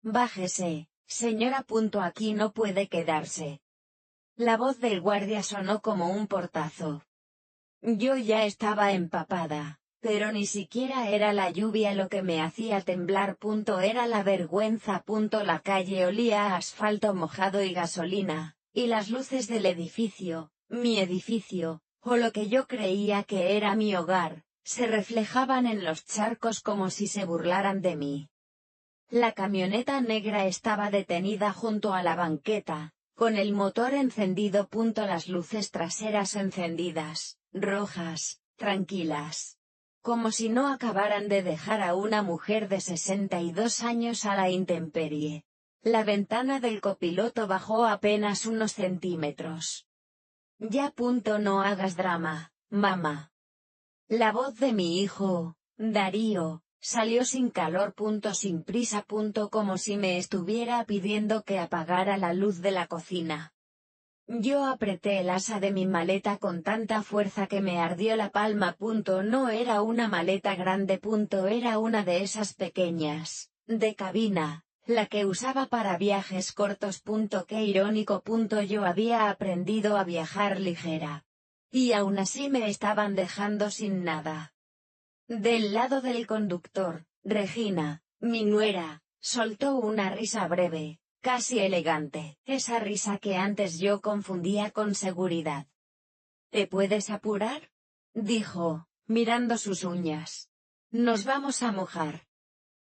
Bájese, señora. Aquí no puede quedarse. La voz del guardia sonó como un portazo. Yo ya estaba empapada, pero ni siquiera era la lluvia lo que me hacía temblar. Era la vergüenza. La calle olía a asfalto mojado y gasolina, y las luces del edificio, mi edificio, o lo que yo creía que era mi hogar, se reflejaban en los charcos como si se burlaran de mí. La camioneta negra estaba detenida junto a la banqueta, con el motor encendido. Las luces traseras encendidas, rojas, tranquilas. Como si no acabaran de dejar a una mujer de 62 años a la intemperie. La ventana del copiloto bajó apenas unos centímetros. Ya. No hagas drama, mamá. La voz de mi hijo, Darío, salió sin calor. Sin prisa. Como si me estuviera pidiendo que apagara la luz de la cocina. Yo apreté el asa de mi maleta con tanta fuerza que me ardió la palma. No era una maleta grande. Era una de esas pequeñas, de cabina, la que usaba para viajes cortos. Qué irónico. Yo había aprendido a viajar ligera. Y aún así me estaban dejando sin nada. Del lado del conductor, Regina, mi nuera, soltó una risa breve, casi elegante, esa risa que antes yo confundía con seguridad. ¿Te puedes apurar?, dijo, mirando sus uñas. Nos vamos a mojar.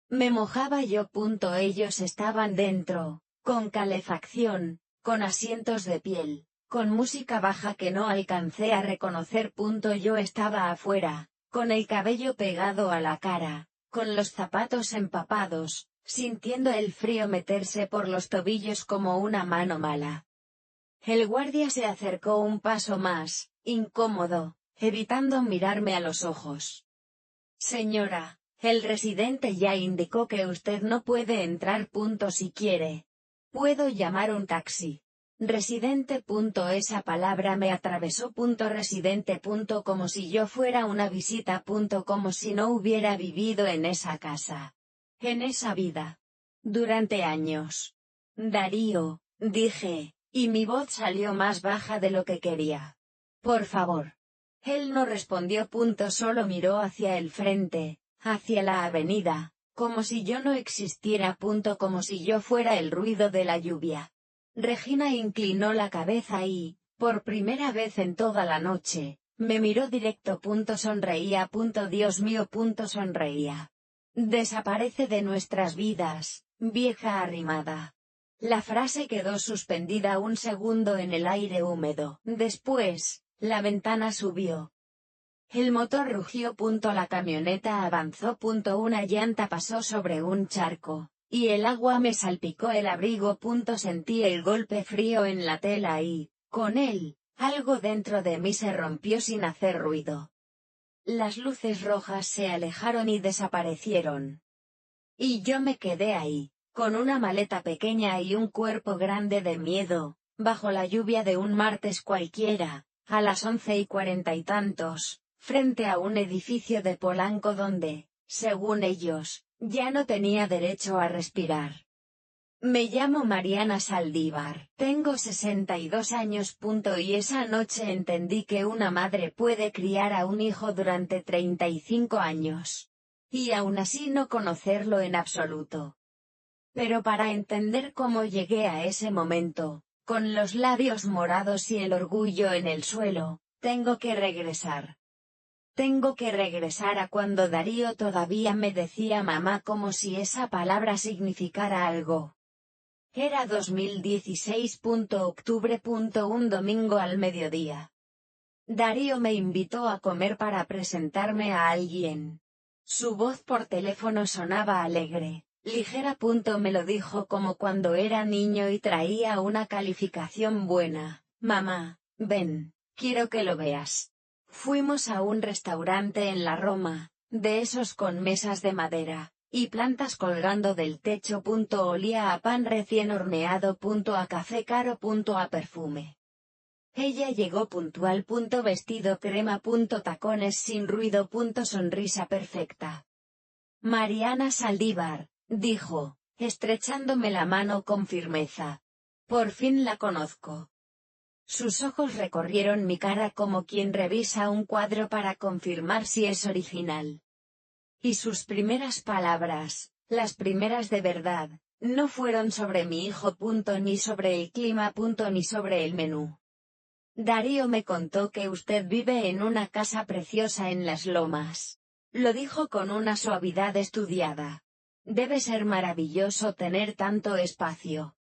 Me mojaba yo. Ellos estaban dentro, con calefacción, con asientos de piel, con música baja que no alcancé a reconocer. Yo estaba afuera, con el cabello pegado a la cara, con los zapatos empapados, sintiendo el frío meterse por los tobillos como una mano mala. El guardia se acercó un paso más, incómodo, evitando mirarme a los ojos. Señora, el residente ya indicó que usted no puede entrar. Si quiere, puedo llamar un taxi. Residente. Esa palabra me atravesó. Residente. Como si yo fuera una visita. Como si no hubiera vivido en esa casa. En esa vida. Durante años. Darío, dije, y mi voz salió más baja de lo que quería. Por favor. Él no respondió. Solo miró hacia el frente, hacia la avenida, como si yo no existiera. Como si yo fuera el ruido de la lluvia. Regina inclinó la cabeza y, por primera vez en toda la noche, me miró directo. Sonreía. Dios mío. Sonreía. Desaparece de nuestras vidas, vieja arrimada. La frase quedó suspendida un segundo en el aire húmedo. Después, la ventana subió. El motor rugió. La camioneta avanzó. Una llanta pasó sobre un charco, y el agua me salpicó el abrigo. Sentí el golpe frío en la tela y, con él, algo dentro de mí se rompió sin hacer ruido. Las luces rojas se alejaron y desaparecieron. Y yo me quedé ahí, con una maleta pequeña y un cuerpo grande de miedo, bajo la lluvia de un martes cualquiera, a las 11:40 y tantos, frente a un edificio de Polanco donde, según ellos, ya no tenía derecho a respirar. Me llamo Mariana Saldívar, tengo 62 años. Y esa noche entendí que una madre puede criar a un hijo durante 35 años. Y aún así no conocerlo en absoluto. Pero para entender cómo llegué a ese momento, con los labios morados y el orgullo en el suelo, tengo que regresar. Tengo que regresar a cuando Darío todavía me decía mamá como si esa palabra significara algo. Era 2016. Octubre. Un domingo al mediodía. Darío me invitó a comer para presentarme a alguien. Su voz por teléfono sonaba alegre, ligera. Me lo dijo como cuando era niño y traía una calificación buena. Mamá, ven, quiero que lo veas. Fuimos a un restaurante en la Roma, de esos con mesas de madera, y plantas colgando del techo. Olía a pan recién horneado. A café caro. A perfume. Ella llegó puntual. Vestido crema. Tacones sin ruido. Sonrisa perfecta. Mariana Saldívar, dijo, estrechándome la mano con firmeza. Por fin la conozco. Sus ojos recorrieron mi cara como quien revisa un cuadro para confirmar si es original. Y sus primeras palabras, las primeras de verdad, no fueron sobre mi hijo. Ni sobre el clima. Ni sobre el menú. Darío me contó que usted vive en una casa preciosa en las Lomas. Lo dijo con una suavidad estudiada. Debe ser maravilloso tener tanto espacio.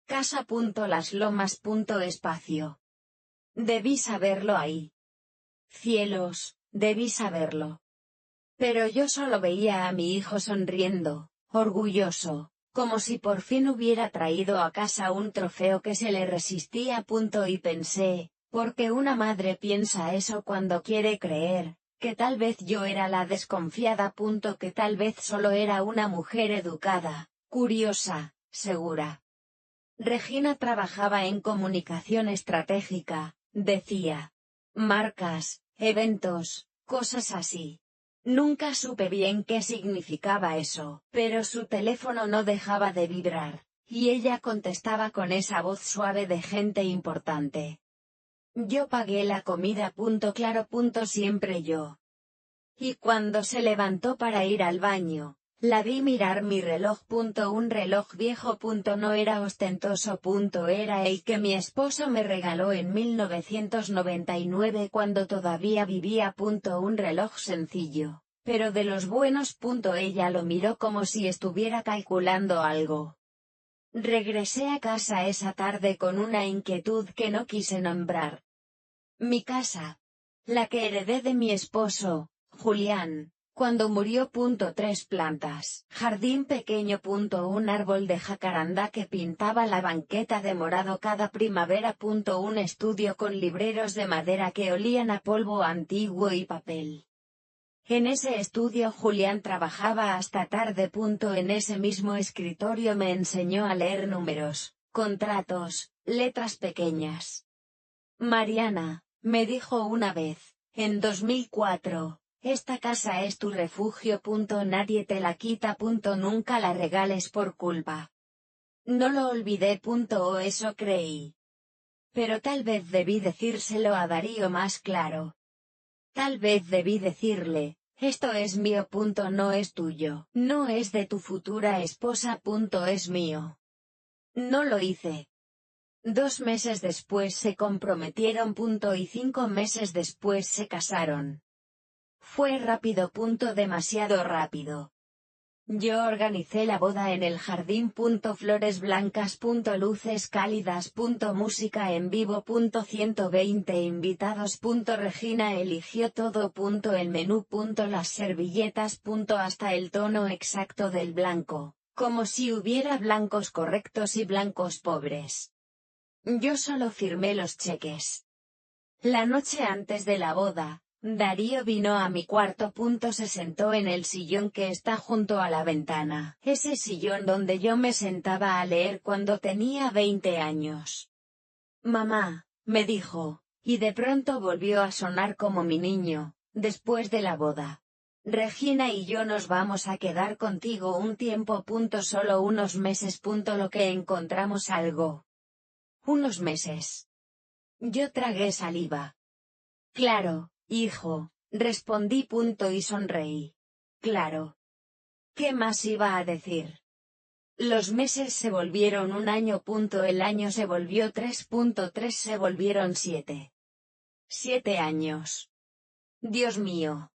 Casa. Las Lomas. Espacio. Debí saberlo ahí. Cielos, debí saberlo. Pero yo solo veía a mi hijo sonriendo, orgulloso, como si por fin hubiera traído a casa un trofeo que se le resistía. Y pensé, porque una madre piensa eso cuando quiere creer, que tal vez yo era la desconfiada. Que tal vez solo era una mujer educada, curiosa, segura. Regina trabajaba en comunicación estratégica, decía. Marcas, eventos, cosas así. Nunca supe bien qué significaba eso, pero su teléfono no dejaba de vibrar, y ella contestaba con esa voz suave de gente importante. Yo pagué la comida. Claro. Siempre yo. Y cuando se levantó para ir al baño, la vi mirar mi reloj. Un reloj viejo. No era ostentoso. Era el que mi esposo me regaló en 1999 cuando todavía vivía. Un reloj sencillo, pero de los buenos. Ella lo miró como si estuviera calculando algo. Regresé a casa esa tarde con una inquietud que no quise nombrar. Mi casa. La que heredé de mi esposo, Julián, cuando murió. 3 plantas. Jardín pequeño. Un árbol de jacarandá que pintaba la banqueta de morado cada primavera. Un estudio con libreros de madera que olían a polvo antiguo y papel. En ese estudio Julián trabajaba hasta tarde. En ese mismo escritorio me enseñó a leer números, contratos, letras pequeñas. Mariana, me dijo una vez, en 2004, esta casa es tu refugio. Nadie te la quita. Nunca la regales por culpa. No lo olvidé. O eso creí. Pero tal vez debí decírselo a Darío más claro. Tal vez debí decirle, esto es mío. No es tuyo. No es de tu futura esposa. Es mío. No lo hice. 2 meses después se comprometieron. Y 5 meses después se casaron. Fue rápido. Demasiado rápido. Yo organicé la boda en el jardín. Flores blancas. Luces cálidas. Música en vivo. 120 invitados. Regina eligió todo. El menú. Las servilletas. Hasta el tono exacto del blanco, como si hubiera blancos correctos y blancos pobres. Yo solo firmé los cheques. La noche antes de la boda, Darío vino a mi cuarto. Se sentó en el sillón que está junto a la ventana. Ese sillón donde yo me sentaba a leer cuando tenía 20 años. Mamá, me dijo, y de pronto volvió a sonar como mi niño, después de la boda. Regina y yo nos vamos a quedar contigo un tiempo. Solo unos meses. Lo que encontramos algo. Unos meses. Yo tragué saliva. Claro, hijo, respondí. Y sonreí. Claro. ¿Qué más iba a decir? Los meses se volvieron un año. El año se volvió 3. 3 se volvieron 7. 7 años. Dios mío.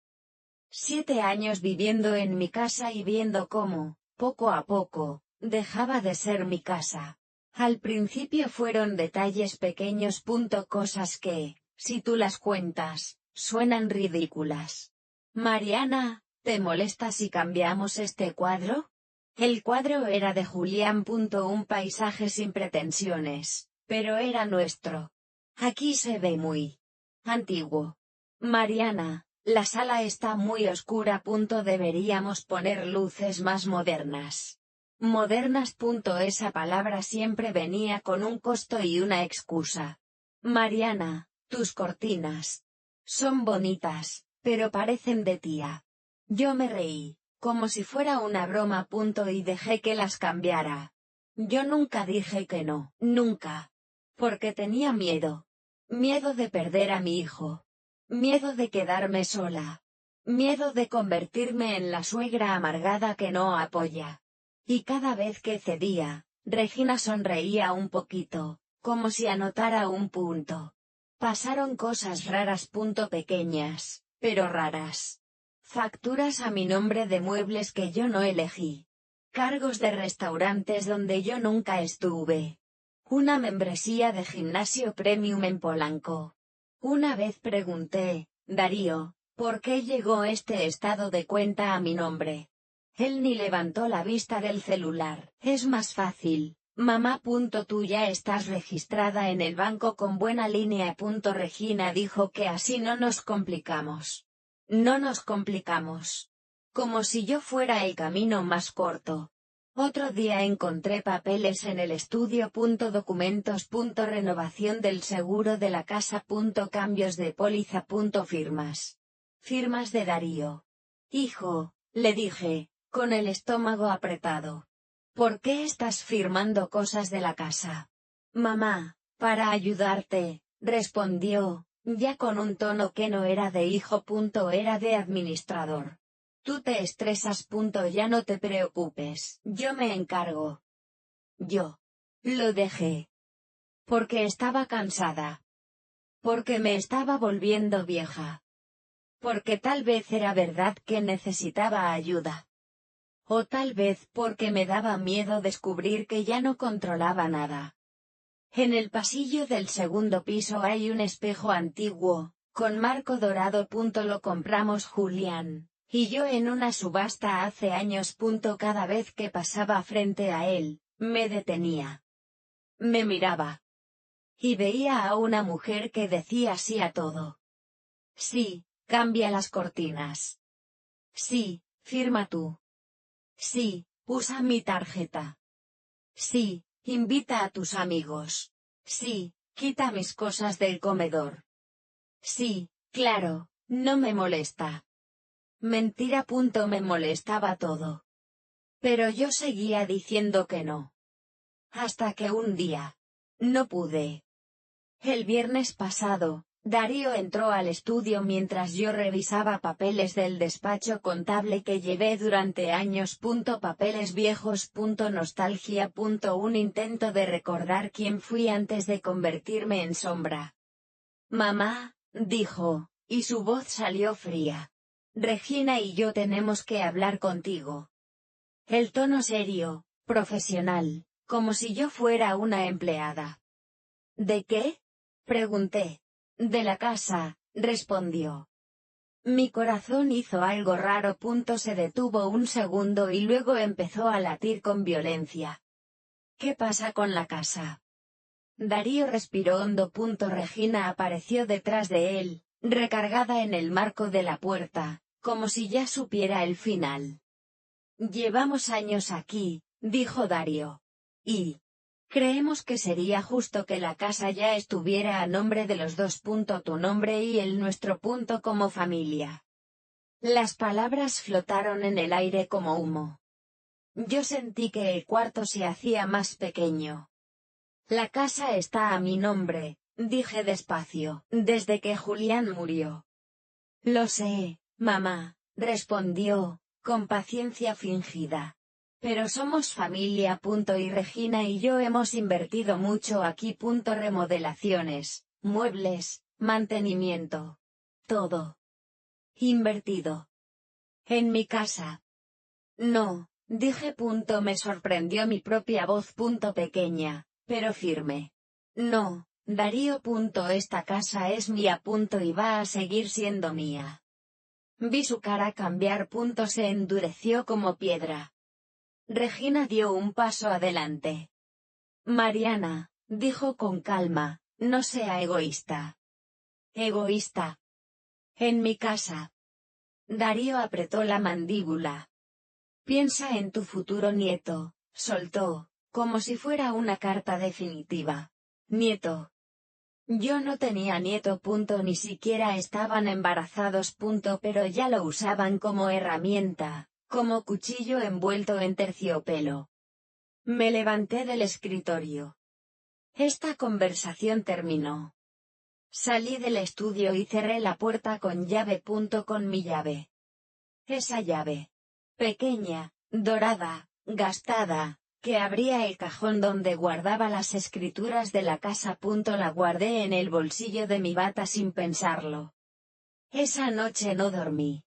7 años viviendo en mi casa y viendo cómo, poco a poco, dejaba de ser mi casa. Al principio fueron detalles pequeños. Cosas que, si tú las cuentas, suenan ridículas. Mariana, ¿te molesta si cambiamos este cuadro? El cuadro era de Julián. Un paisaje sin pretensiones, pero era nuestro. Aquí se ve muy antiguo. Mariana, la sala está muy oscura. Deberíamos poner luces más modernas. Modernas. Esa palabra siempre venía con un costo y una excusa. Mariana, tus cortinas son bonitas, pero parecen de tía. Yo me reí. como si fuera una broma. Y dejé que las cambiara. Yo nunca dije que no, nunca. Porque tenía miedo. Miedo de perder a mi hijo. Miedo de quedarme sola. Miedo de convertirme en la suegra amargada que no apoya. Y cada vez que cedía, Regina sonreía un poquito, como si anotara un punto. Pasaron cosas raras. Pequeñas, pero raras. Facturas a mi nombre de muebles que yo no elegí. Cargos de restaurantes donde yo nunca estuve. Una membresía de gimnasio premium en Polanco. Una vez pregunté, Darío, ¿por qué llegó este estado de cuenta a mi nombre? Él ni levantó la vista del celular. Es más fácil, mamá. Tú ya estás registrada en el banco con buena línea. Regina dijo que así no nos complicamos. No nos complicamos. Como si yo fuera el camino más corto. Otro día encontré papeles en el estudio. Documentos. Renovación del seguro de la casa. Cambios de póliza. Firmas. Firmas de Darío. Hijo, le dije, con el estómago apretado. ¿Por qué estás firmando cosas de la casa? Mamá, para ayudarte, respondió, ya con un tono que no era de hijo. Era de administrador. Tú te estresas. Ya no te preocupes. Yo me encargo. Yo. Lo dejé. Porque estaba cansada. Porque me estaba volviendo vieja. Porque tal vez era verdad que necesitaba ayuda. O tal vez porque me daba miedo descubrir que ya no controlaba nada. En el pasillo del segundo piso hay un espejo antiguo, con marco dorado. Lo compramos Julián y yo en una subasta hace años. Cada vez que pasaba frente a él, me detenía. Me miraba. Y veía a una mujer que decía sí a todo. Sí, cambia las cortinas. Sí, firma tú. Sí, usa mi tarjeta. Sí, invita a tus amigos. Sí, quita mis cosas del comedor. Sí, claro, no me molesta. Mentira. Me molestaba todo. Pero yo seguía diciendo que no. Hasta que un día. No pude. El viernes pasado, Darío entró al estudio mientras yo revisaba papeles del despacho contable que llevé durante años. Papeles viejos. Nostalgia. Un intento de recordar quién fui antes de convertirme en sombra. Mamá, dijo, y su voz salió fría. Regina y yo tenemos que hablar contigo. El tono serio, profesional, como si yo fuera una empleada. ¿De qué? Pregunté. De la casa, respondió. Mi corazón hizo algo raro. Se detuvo un segundo y luego empezó a latir con violencia. ¿Qué pasa con la casa? Darío respiró hondo. Regina apareció detrás de él, recargada en el marco de la puerta, como si ya supiera el final. Llevamos años aquí, dijo Darío. Y creemos que sería justo que la casa ya estuviera a nombre de los dos. Tu nombre y el nuestro. Como familia. Las palabras flotaron en el aire como humo. Yo sentí que el cuarto se hacía más pequeño. La casa está a mi nombre, dije despacio, desde que Julián murió. Lo sé, mamá, respondió, con paciencia fingida. Pero somos familia. Y Regina y yo hemos invertido mucho aquí. Remodelaciones, muebles, mantenimiento. Todo. Invertido. En mi casa. No, dije. Me sorprendió mi propia voz. Pequeña, pero firme. No, Darío. Esta casa es mía. Y va a seguir siendo mía. Vi su cara cambiar. Se endureció como piedra. Regina dio un paso adelante. Mariana, dijo con calma, no sea egoísta. ¿Egoísta? En mi casa. Darío apretó la mandíbula. Piensa en tu futuro nieto, soltó, como si fuera una carta definitiva. Nieto. Yo no tenía nieto. Ni siquiera estaban embarazados. Pero ya lo usaban como herramienta, como cuchillo envuelto en terciopelo. Me levanté del escritorio. Esta conversación terminó. Salí del estudio y cerré la puerta con llave. Con mi llave. Esa llave. Pequeña, dorada, gastada, que abría el cajón donde guardaba las escrituras de la casa. La guardé en el bolsillo de mi bata sin pensarlo. Esa noche no dormí.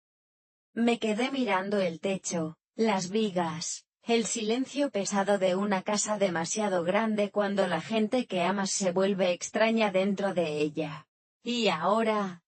Me quedé mirando el techo, las vigas, el silencio pesado de una casa demasiado grande cuando la gente que amas se vuelve extraña dentro de ella. Y ahora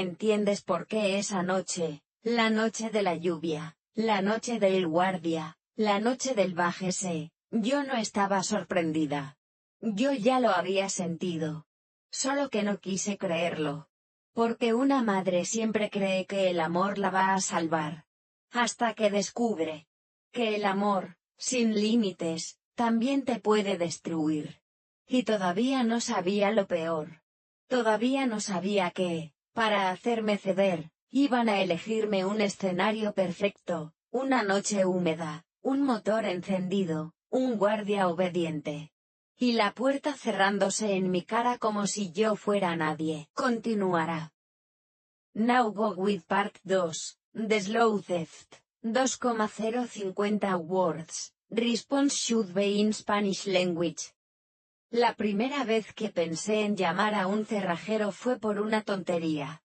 entiendes por qué esa noche, la noche de la lluvia, la noche del guardia, la noche del bájese, yo no estaba sorprendida. Yo ya lo había sentido. Solo que no quise creerlo. Porque una madre siempre cree que el amor la va a salvar. Hasta que descubre que el amor, sin límites, también te puede destruir. Y todavía no sabía lo peor. Todavía no sabía que, para hacerme ceder, iban a elegirme un escenario perfecto, una noche húmeda, un motor encendido, un guardia obediente. Y la puerta cerrándose en mi cara como si yo fuera nadie. Continuará. Now go with part 2, The Slow Theft, 2,050 words, response should be in Spanish language. La primera vez que pensé en llamar a un cerrajero fue por una tontería.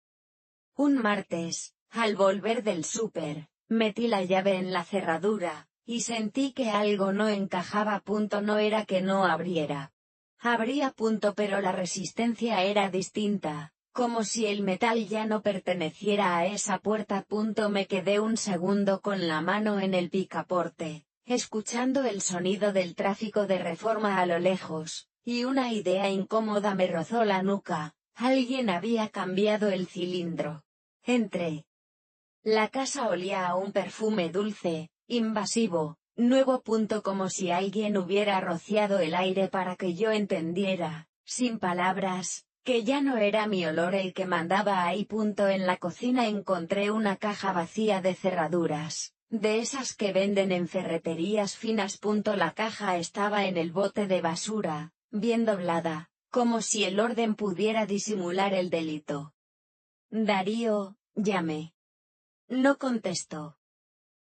Un martes, al volver del súper, metí la llave en la cerradura, y sentí que algo no encajaba. No era que no abriera. Abría. Pero la resistencia era distinta, como si el metal ya no perteneciera a esa puerta. Me quedé un segundo con la mano en el picaporte, escuchando el sonido del tráfico de Reforma a lo lejos, y una idea incómoda me rozó la nuca. Alguien había cambiado el cilindro. Entré. La casa olía a un perfume dulce, invasivo, nuevo. Como si alguien hubiera rociado el aire para que yo entendiera, sin palabras, que ya no era mi olor el que mandaba ahí. En la cocina encontré una caja vacía de cerraduras, de esas que venden en ferreterías finas. La caja estaba en el bote de basura, bien doblada, como si el orden pudiera disimular el delito. Darío, llamé. No contestó.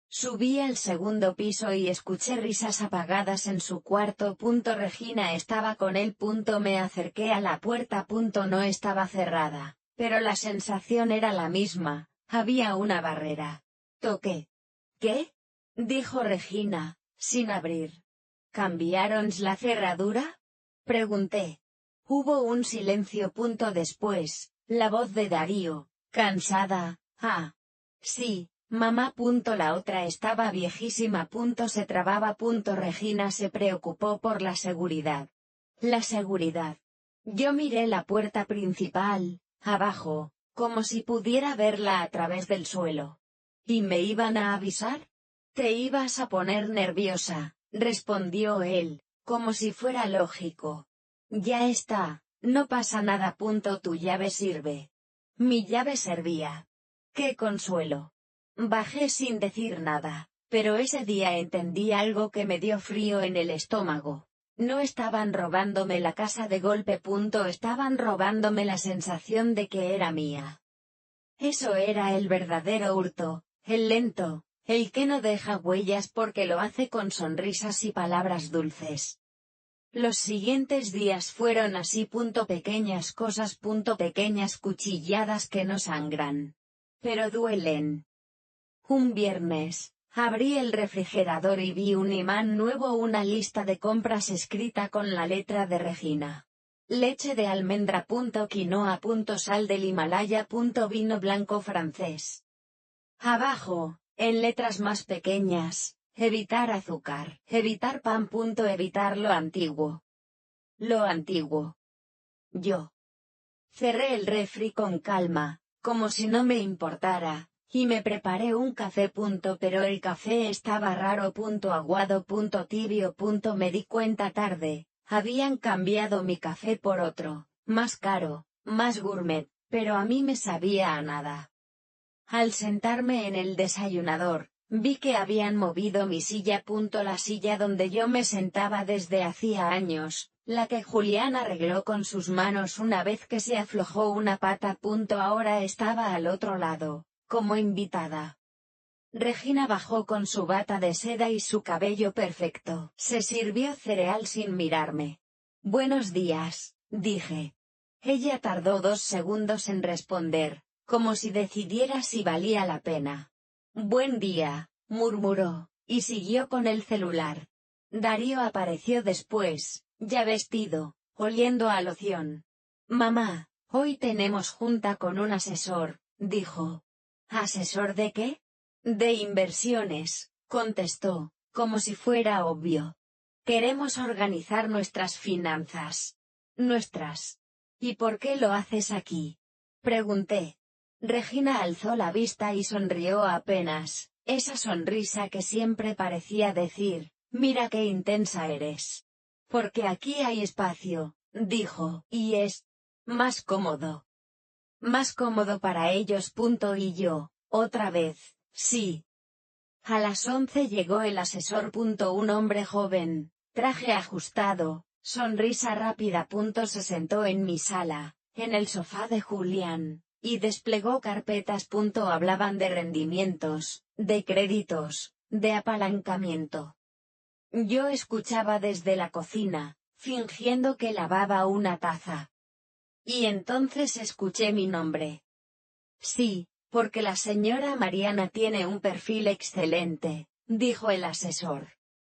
Subí al segundo piso y escuché risas apagadas en su cuarto. Regina estaba con él. Me acerqué a la puerta. No estaba cerrada, pero la sensación era la misma, había una barrera. Toqué. ¿Qué? Dijo Regina, sin abrir. ¿Cambiaron la cerradura? Pregunté. Hubo un silencio. Después, la voz de Darío, cansada. Ah. Sí, mamá. La otra estaba viejísima. Se trababa. Regina se preocupó por la seguridad. La seguridad. Yo miré la puerta principal, abajo, como si pudiera verla a través del suelo. ¿Y me iban a avisar? Te ibas a poner nerviosa, respondió él, como si fuera lógico. Ya está, no pasa nada. Tu llave sirve. Mi llave servía. ¡Qué consuelo! Bajé sin decir nada, pero ese día entendí algo que me dio frío en el estómago. No estaban robándome la casa de golpe. Estaban robándome la sensación de que era mía. Eso era el verdadero hurto, el lento, el que no deja huellas porque lo hace con sonrisas y palabras dulces. Los siguientes días fueron así. Pequeñas cosas. Pequeñas cuchilladas que no sangran, pero duelen. Un viernes, abrí el refrigerador y vi un imán nuevo. Una lista de compras escrita con la letra de Regina. Leche de almendra. Quinoa. Sal del Himalaya. Vino blanco francés. Abajo, en letras más pequeñas, evitar azúcar. Evitar pan. Evitar lo antiguo. Lo antiguo. Yo cerré el refri con calma, como si no me importara, y me preparé un café. Pero el café estaba raro. Aguado. Tibio. Me di cuenta tarde, habían cambiado mi café por otro, más caro, más gourmet, pero a mí me sabía a nada. Al sentarme en el desayunador, Vi que habían movido mi silla. La silla donde yo me sentaba desde hacía años, la que Julián arregló con sus manos una vez que se aflojó una pata. Ahora estaba al otro lado, como invitada. Regina bajó con su bata de seda y su cabello perfecto. Se sirvió cereal sin mirarme. Buenos días, dije. Ella tardó 2 segundos en responder, como si decidiera si valía la pena. Buen día, murmuró, y siguió con el celular. Darío apareció después, ya vestido, oliendo a loción. Mamá, hoy tenemos junta con un asesor, dijo. ¿Asesor de qué? De inversiones, contestó, como si fuera obvio. Queremos organizar nuestras finanzas. Nuestras. ¿Y por qué lo haces aquí? Pregunté. Regina alzó la vista y sonrió apenas, esa sonrisa que siempre parecía decir, mira qué intensa eres. Porque aquí hay espacio, dijo, y es más cómodo. Más cómodo para ellos. Y yo, otra vez, sí. A las 11 llegó el asesor. Un hombre joven, traje ajustado, sonrisa rápida. Se sentó en mi sala, en el sofá de Julián, y desplegó carpetas. Hablaban de rendimientos, de créditos, de apalancamiento. Yo escuchaba desde la cocina, fingiendo que lavaba una taza. Y entonces escuché mi nombre. Sí, porque la señora Mariana tiene un perfil excelente, dijo el asesor.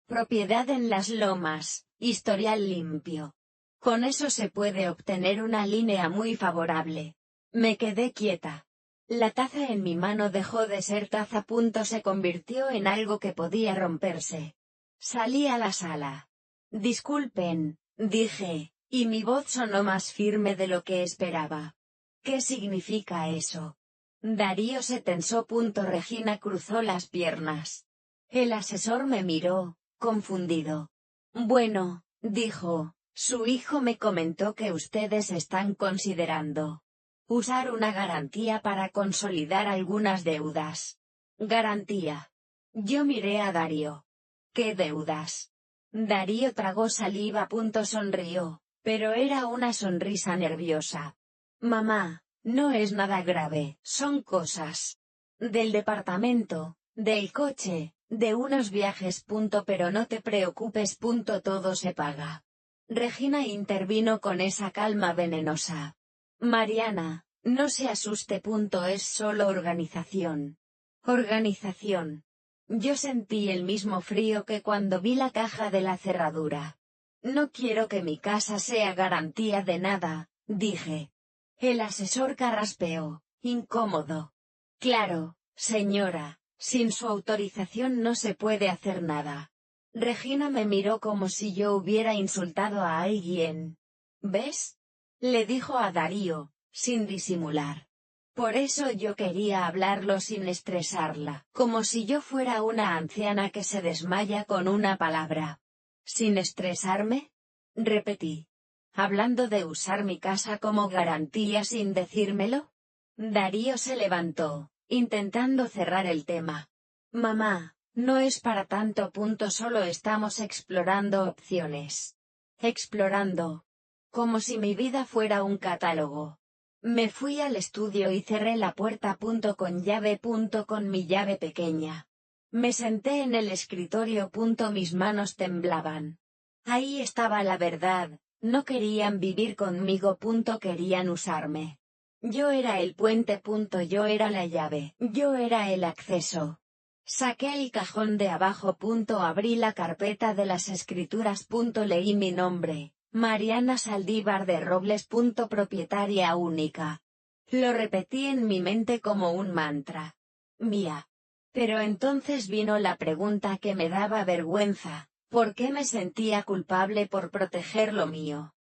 Propiedad en Las Lomas, historial limpio. Con eso se puede obtener una línea muy favorable. Me quedé quieta. La taza en mi mano dejó de ser taza. Se convirtió en algo que podía romperse. Salí a la sala. Disculpen, dije, y mi voz sonó más firme de lo que esperaba. ¿Qué significa eso? Darío se tensó. Regina cruzó las piernas. El asesor me miró, confundido. Bueno, dijo, su hijo me comentó que ustedes están considerando usar una garantía para consolidar algunas deudas. Garantía. Yo miré a Darío. ¿Qué deudas? Darío tragó saliva. Sonrió, pero era una sonrisa nerviosa. Mamá, no es nada grave, son cosas del departamento, del coche, de unos viajes. Pero no te preocupes. Todo se paga. Regina intervino con esa calma venenosa. Mariana, no se asuste. Es solo organización. Organización. Yo sentí el mismo frío que cuando vi la caja de la cerradura. No quiero que mi casa sea garantía de nada, dije. El asesor carraspeó, incómodo. Claro, señora, sin su autorización no se puede hacer nada. Regina me miró como si yo hubiera insultado a alguien. ¿Ves? Le dijo a Darío, sin disimular. Por eso yo quería hablarlo sin estresarla, como si yo fuera una anciana que se desmaya con una palabra. ¿Sin estresarme? Repetí. ¿Hablando de usar mi casa como garantía sin decírmelo? Darío se levantó, intentando cerrar el tema. Mamá, no es para tanto. Solo estamos explorando opciones. Explorando. Como si mi vida fuera un catálogo. Me fui al estudio y cerré la puerta. Con llave. Con mi llave pequeña. Me senté en el escritorio. Mis manos temblaban. Ahí estaba la verdad. No querían vivir conmigo. Querían usarme. Yo era el puente. Yo era la llave. Yo era el acceso. Saqué el cajón de abajo. Abrí la carpeta de las escrituras. Leí mi nombre. Mariana Saldívar de Robles. Propietaria única. Lo repetí en mi mente como un mantra. Mía. Pero entonces vino la pregunta que me daba vergüenza. ¿Por qué me sentía culpable por proteger lo mío?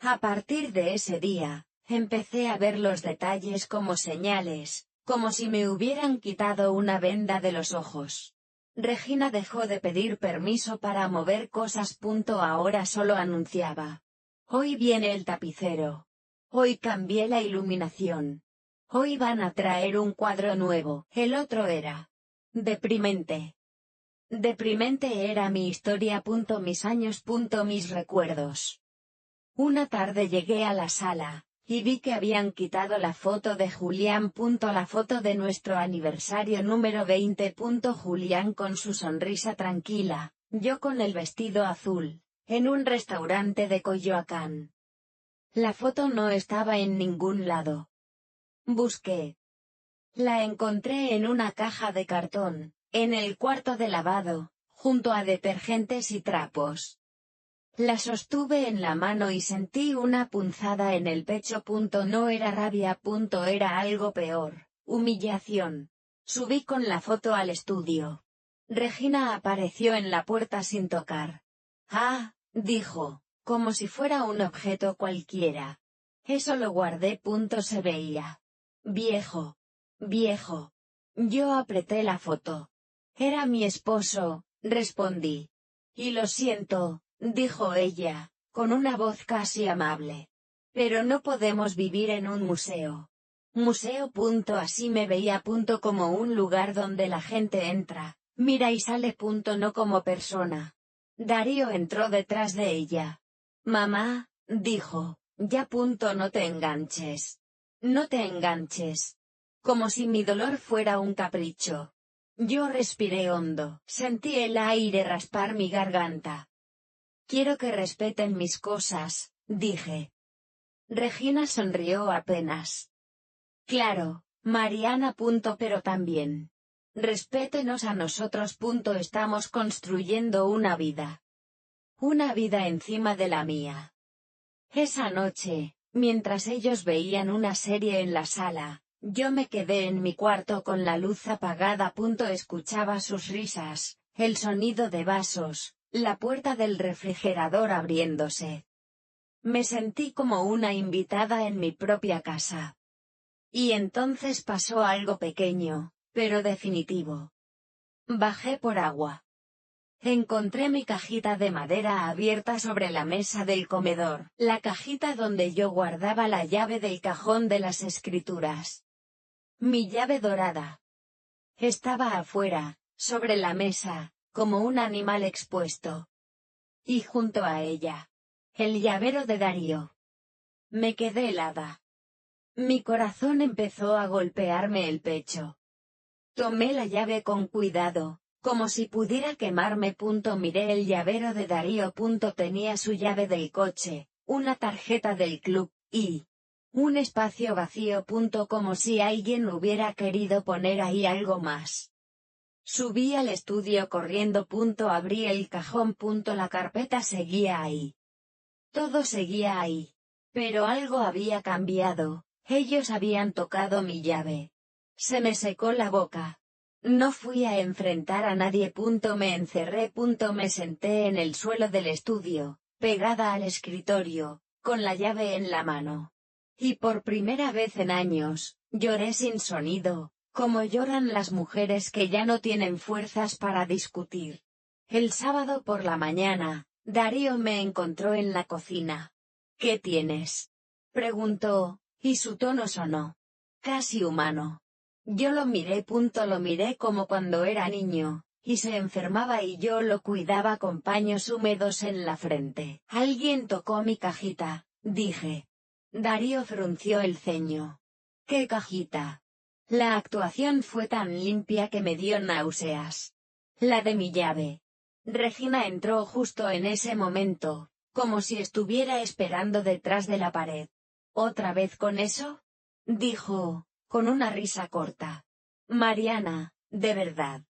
A partir de ese día, empecé a ver los detalles como señales, como si me hubieran quitado una venda de los ojos. Regina dejó de pedir permiso para mover cosas. Ahora solo anunciaba. Hoy viene el tapicero. Hoy cambié la iluminación. Hoy van a traer un cuadro nuevo. El otro era Deprimente. Deprimente era mi historia. Mis años. Mis recuerdos. Una tarde llegué a la sala, y vi que habían quitado la foto de Julián. La foto de nuestro aniversario número 20. Julián con su sonrisa tranquila, yo con el vestido azul, en un restaurante de Coyoacán. La foto no estaba en ningún lado. Busqué. La encontré en una caja de cartón, en el cuarto de lavado, junto a detergentes y trapos. La sostuve en la mano y sentí una punzada en el pecho. No era rabia. Era algo peor, humillación. Subí con la foto al estudio. Regina apareció en la puerta sin tocar. Ah, dijo, como si fuera un objeto cualquiera. Eso lo guardé. Se veía viejo. Viejo. Yo apreté la foto. Era mi esposo, respondí. Y lo siento, dijo ella, con una voz casi amable. Pero no podemos vivir en un museo. Museo. Así me veía. Como un lugar donde la gente entra, mira y sale. No como persona. Darío entró detrás de ella. Mamá, dijo, ya. No te enganches. No te enganches. Como si mi dolor fuera un capricho. Yo respiré hondo. Sentí el aire raspar mi garganta. Quiero que respeten mis cosas, dije. Regina sonrió apenas. Claro, Mariana. Pero también. Respétenos a nosotros. Estamos construyendo una vida. Una vida encima de la mía. Esa noche, mientras ellos veían una serie en la sala, yo me quedé en mi cuarto con la luz apagada. Escuchaba sus risas, el sonido de vasos, la puerta del refrigerador abriéndose. Me sentí como una invitada en mi propia casa. Y entonces pasó algo pequeño, pero definitivo. Bajé por agua. Encontré mi cajita de madera abierta sobre la mesa del comedor, la cajita donde yo guardaba la llave del cajón de las escrituras. Mi llave dorada. Estaba afuera, sobre la mesa, como un animal expuesto. Y junto a ella, el llavero de Darío. Me quedé helada. Mi corazón empezó a golpearme el pecho. Tomé la llave con cuidado, como si pudiera quemarme. Miré el llavero de Darío. Tenía su llave del coche, una tarjeta del club, y un espacio vacío. Como si alguien hubiera querido poner ahí algo más. Subí al estudio corriendo. Abrí el cajón. La carpeta seguía ahí. Todo seguía ahí. Pero algo había cambiado. Ellos habían tocado mi llave. Se me secó la boca. No fui a enfrentar a nadie. Me encerré. Me senté en el suelo del estudio, pegada al escritorio, con la llave en la mano. Y por primera vez en años, lloré sin sonido, como lloran las mujeres que ya no tienen fuerzas para discutir. El sábado por la mañana, Darío me encontró en la cocina. ¿Qué tienes?, preguntó, y su tono sonó casi humano. Yo lo miré. Lo miré como cuando era niño, y se enfermaba y yo lo cuidaba con paños húmedos en la frente. Alguien tocó mi cajita, dije. Darío frunció el ceño. ¿Qué cajita? La actuación fue tan limpia que me dio náuseas. La de mi llave. Regina entró justo en ese momento, como si estuviera esperando detrás de la pared. ¿Otra vez con eso?, dijo, con una risa corta. Mariana, de verdad.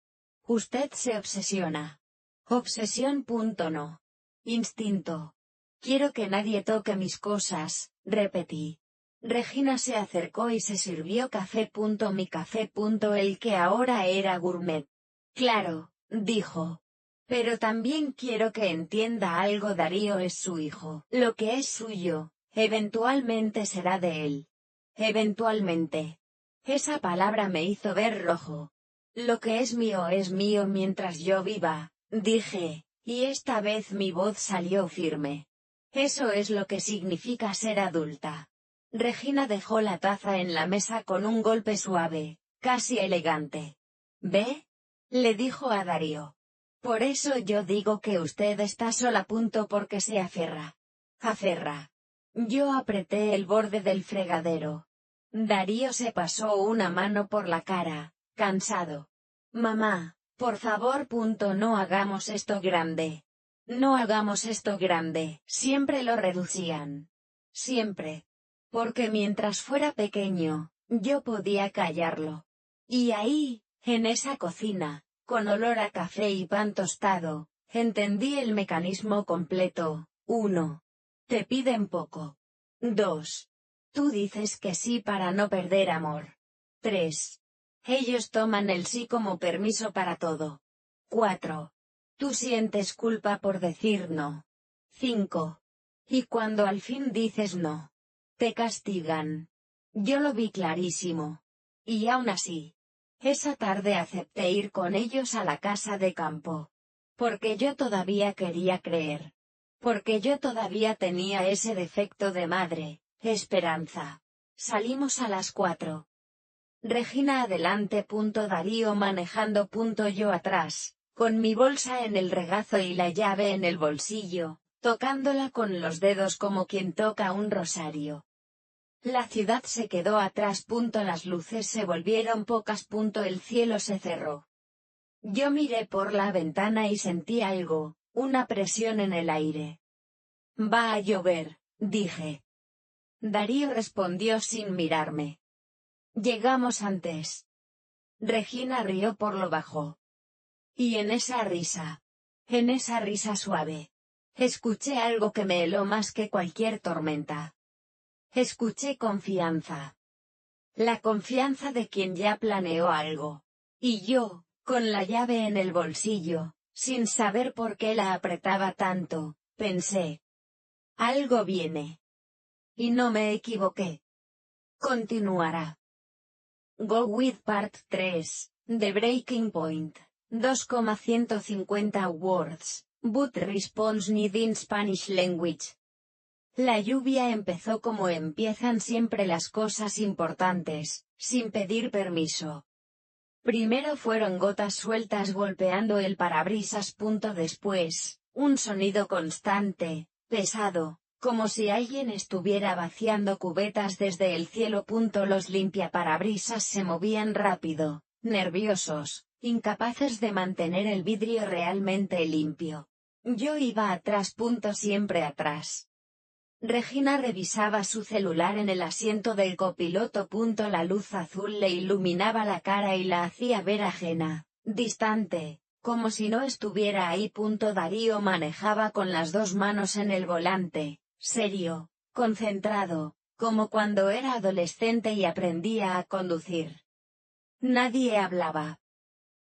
Usted se obsesiona. Obsesión. No. Instinto. Quiero que nadie toque mis cosas, repetí. Regina se acercó y se sirvió café. Mi café. El que ahora era gourmet. Claro, dijo. Pero también quiero que entienda algo. Darío es su hijo. Lo que es suyo, eventualmente será de él. Eventualmente. Esa palabra me hizo ver rojo. Lo que es mío mientras yo viva, dije, y esta vez mi voz salió firme. Eso es lo que significa ser adulta. Regina dejó la taza en la mesa con un golpe suave, casi elegante. ¿Ve? Le dijo a Darío. Por eso yo digo que usted está sola. Porque se aferra. Aferra. Yo apreté el borde del fregadero. Darío se pasó una mano por la cara, cansado. Mamá, por favor. No hagamos esto grande. No hagamos esto grande. Siempre lo reducían. Siempre. Porque mientras fuera pequeño, yo podía callarlo. Y ahí, en esa cocina, con olor a café y pan tostado, entendí el mecanismo completo. 1. Te piden poco. 2. Tú dices que sí para no perder amor. 3. Ellos toman el sí como permiso para todo. 4. Tú sientes culpa por decir no. 5. Y cuando al fin dices no, te castigan. Yo lo vi clarísimo. Y aún así, esa tarde acepté ir con ellos a la casa de campo. Porque yo todavía quería creer. Porque yo todavía tenía ese defecto de madre, esperanza. Salimos a las 4. Regina adelante. Darío manejando. Yo atrás, con mi bolsa en el regazo y la llave en el bolsillo, tocándola con los dedos como quien toca un rosario. La ciudad se quedó atrás. Las luces se volvieron pocas. El cielo se cerró. Yo miré por la ventana y sentí algo, una presión en el aire. Va a llover, dije. Darío respondió sin mirarme. Llegamos antes. Regina rió por lo bajo. Y en esa risa suave, escuché algo que me heló más que cualquier tormenta. Escuché confianza. La confianza de quien ya planeó algo. Y yo, con la llave en el bolsillo, sin saber por qué la apretaba tanto, pensé. Algo viene. Y no me equivoqué. Continuará. Go With Part 3, The Breaking Point, 2,150 words, but response need in Spanish language. La lluvia empezó como empiezan siempre las cosas importantes, sin pedir permiso. Primero fueron gotas sueltas golpeando el parabrisas. Después, un sonido constante, pesado, como si alguien estuviera vaciando cubetas desde el cielo. Los limpiaparabrisas se movían rápido, nerviosos, incapaces de mantener el vidrio realmente limpio. Yo iba atrás. Siempre atrás. Regina revisaba su celular en el asiento del copiloto. La luz azul le iluminaba la cara y la hacía ver ajena, distante, como si no estuviera ahí. Darío manejaba con las dos manos en el volante, serio, concentrado, como cuando era adolescente y aprendía a conducir. Nadie hablaba.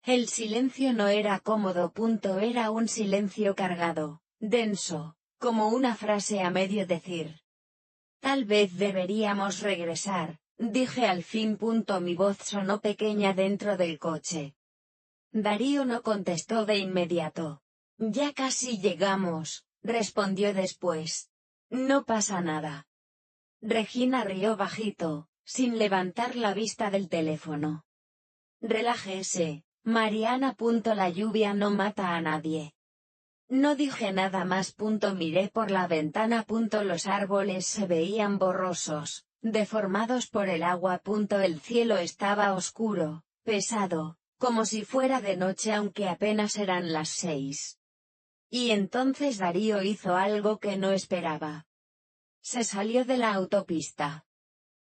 El silencio no era cómodo. Era un silencio cargado, denso. Como una frase a medio decir. Tal vez deberíamos regresar, dije al fin. Mi voz sonó pequeña dentro del coche. Darío no contestó de inmediato. Ya casi llegamos, respondió después. No pasa nada. Regina rió bajito, sin levantar la vista del teléfono. Relájese, Mariana. La lluvia no mata a nadie. No dije nada más. Miré por la ventana. Los árboles se veían borrosos, deformados por el agua. El cielo estaba oscuro, pesado, como si fuera de noche aunque apenas eran las 6. Y entonces Darío hizo algo que no esperaba. Se salió de la autopista.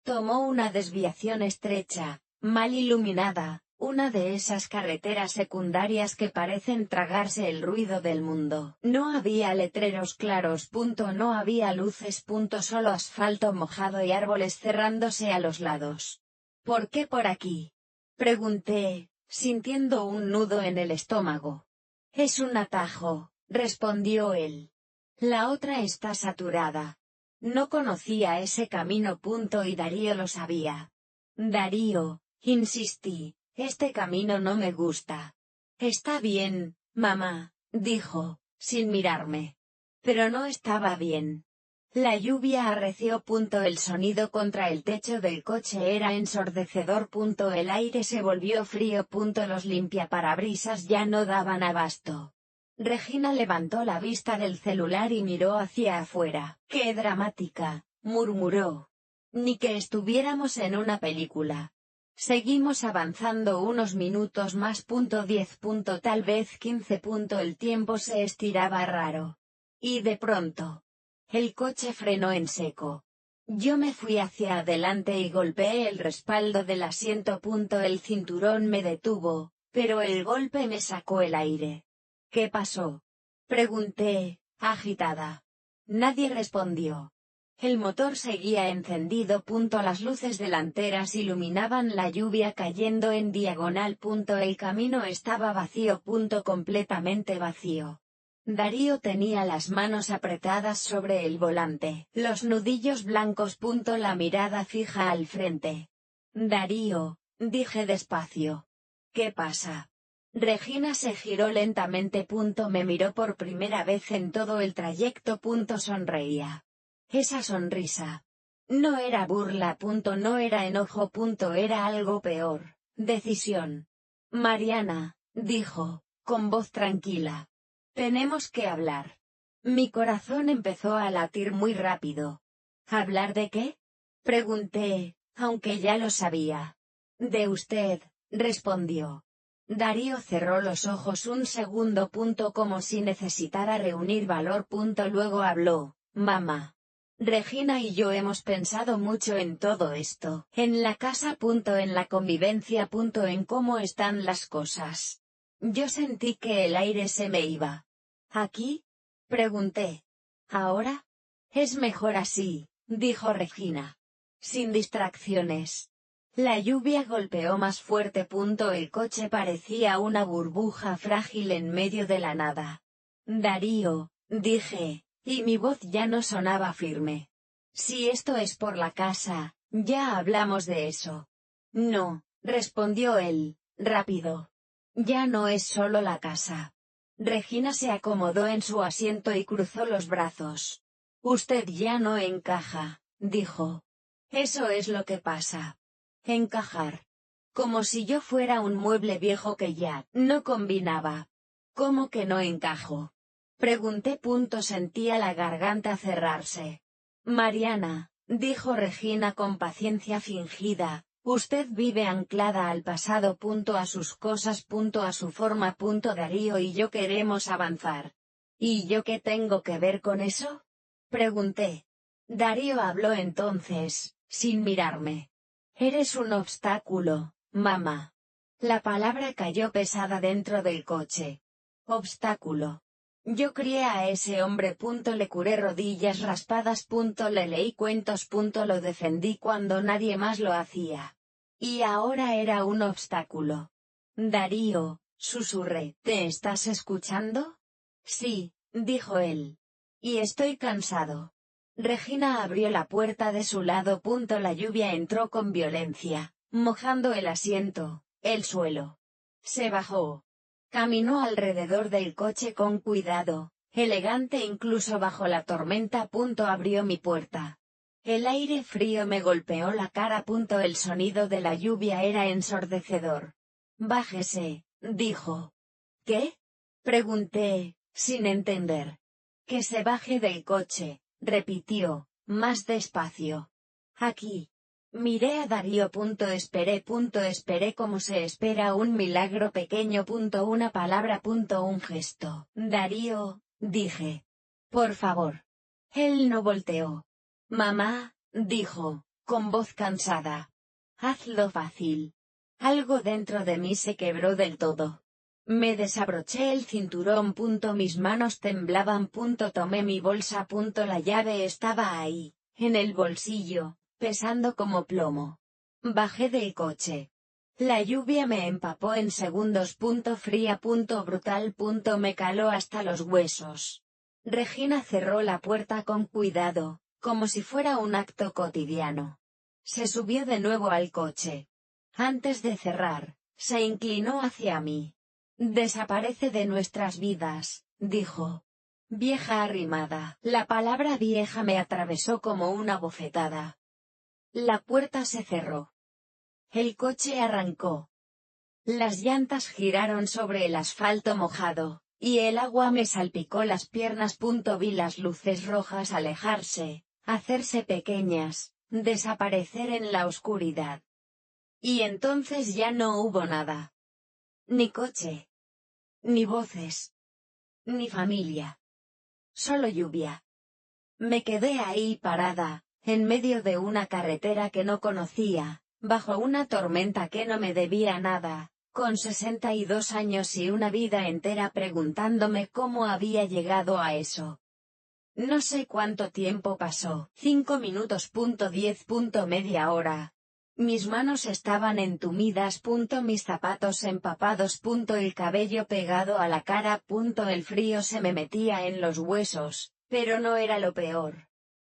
Tomó una desviación estrecha, mal iluminada. Una de esas carreteras secundarias que parecen tragarse el ruido del mundo. No había letreros claros. No había luces. Solo asfalto mojado y árboles cerrándose a los lados. ¿Por qué por aquí? Pregunté, sintiendo un nudo en el estómago. Es un atajo, respondió él. La otra está saturada. No conocía ese camino. Y Darío lo sabía. Darío, insistí. Este camino no me gusta. Está bien, mamá, dijo, sin mirarme. Pero no estaba bien. La lluvia arreció. El sonido contra el techo del coche era ensordecedor. El aire se volvió frío. Los limpiaparabrisas ya no daban abasto. Regina levantó la vista del celular y miró hacia afuera. ¡Qué dramática!, murmuró. Ni que estuviéramos en una película. Seguimos avanzando unos minutos más. 10. Tal vez 15. El tiempo se estiraba raro. Y de pronto, el coche frenó en seco. Yo me fui hacia adelante y golpeé el respaldo del asiento. El cinturón me detuvo, pero el golpe me sacó el aire. ¿Qué pasó?, pregunté, agitada. Nadie respondió. El motor seguía encendido. Las luces delanteras iluminaban la lluvia cayendo en diagonal. El camino estaba vacío. Completamente vacío. Darío tenía las manos apretadas sobre el volante, los nudillos blancos. La mirada fija al frente. Darío, dije despacio. ¿Qué pasa? Regina se giró lentamente. Me miró por primera vez en todo el trayecto. Sonreía. Esa sonrisa. No era burla. No era enojo. Era algo peor. Decisión. Mariana, dijo, con voz tranquila. Tenemos que hablar. Mi corazón empezó a latir muy rápido. ¿Hablar de qué?, pregunté, aunque ya lo sabía. De usted, respondió. Darío cerró los ojos un segundo. Como si necesitara reunir valor. Luego habló. Mamá. Regina y yo hemos pensado mucho en todo esto. En la casa. En la convivencia. En cómo están las cosas. Yo sentí que el aire se me iba. ¿Aquí?, pregunté. ¿Ahora? Es mejor así, dijo Regina. Sin distracciones. La lluvia golpeó más fuerte. El coche parecía una burbuja frágil en medio de la nada. Darío, dije, y mi voz ya no sonaba firme. Si esto es por la casa, ya hablamos de eso. No, respondió él, rápido. Ya no es solo la casa. Regina se acomodó en su asiento y cruzó los brazos. Usted ya no encaja, dijo. Eso es lo que pasa. Encajar. Como si yo fuera un mueble viejo que ya no combinaba. ¿Cómo que no encajo?, pregunté. Sentía la garganta cerrarse. Mariana, dijo Regina con paciencia fingida, usted vive anclada al pasado. A sus cosas. A su forma. Darío y yo queremos avanzar. ¿Y yo qué tengo que ver con eso?, pregunté. Darío habló entonces, sin mirarme. Eres un obstáculo, mamá. La palabra cayó pesada dentro del coche. Obstáculo. Yo crié a ese hombre. Le curé rodillas raspadas. Le leí cuentos. Lo defendí cuando nadie más lo hacía. Y ahora era un obstáculo. Darío, susurré. ¿Te estás escuchando? Sí, dijo él. Y estoy cansado. Regina abrió la puerta de su lado. La lluvia entró con violencia, mojando el asiento, el suelo. Se bajó. Caminó alrededor del coche con cuidado, elegante incluso bajo la tormenta. Abrió mi puerta. El aire frío me golpeó la cara. El sonido de la lluvia era ensordecedor. Bájese, dijo. ¿Qué?, pregunté, sin entender. Que se baje del coche, repitió, más despacio. Aquí. Miré a Darío. Esperé como se espera un milagro pequeño. Una palabra. Un gesto. Darío, dije. Por favor. Él no volteó. Mamá, dijo, con voz cansada. Hazlo fácil. Algo dentro de mí se quebró del todo. Me desabroché el cinturón. Mis manos temblaban. Tomé mi bolsa. La llave estaba ahí, en el bolsillo, pesando como plomo. Bajé del coche. La lluvia me empapó en segundos. Fría. Brutal. Me caló hasta los huesos. Regina cerró la puerta con cuidado, como si fuera un acto cotidiano. Se subió de nuevo al coche. Antes de cerrar, se inclinó hacia mí. Desaparece de nuestras vidas, dijo. Vieja arrimada. La palabra vieja me atravesó como una bofetada. La puerta se cerró. El coche arrancó. Las llantas giraron sobre el asfalto mojado, y el agua me salpicó las piernas. Vi las luces rojas alejarse, hacerse pequeñas, desaparecer en la oscuridad. Y entonces ya no hubo nada. Ni coche. Ni voces. Ni familia. Solo lluvia. Me quedé ahí parada, en medio de una carretera que no conocía, bajo una tormenta que no me debía nada, con 62 años y una vida entera preguntándome cómo había llegado a eso. No sé cuánto tiempo pasó, 5 minutos, 10, media hora. Mis manos estaban entumidas, mis zapatos empapados, el cabello pegado a la cara, el frío se me metía en los huesos, pero no era lo peor.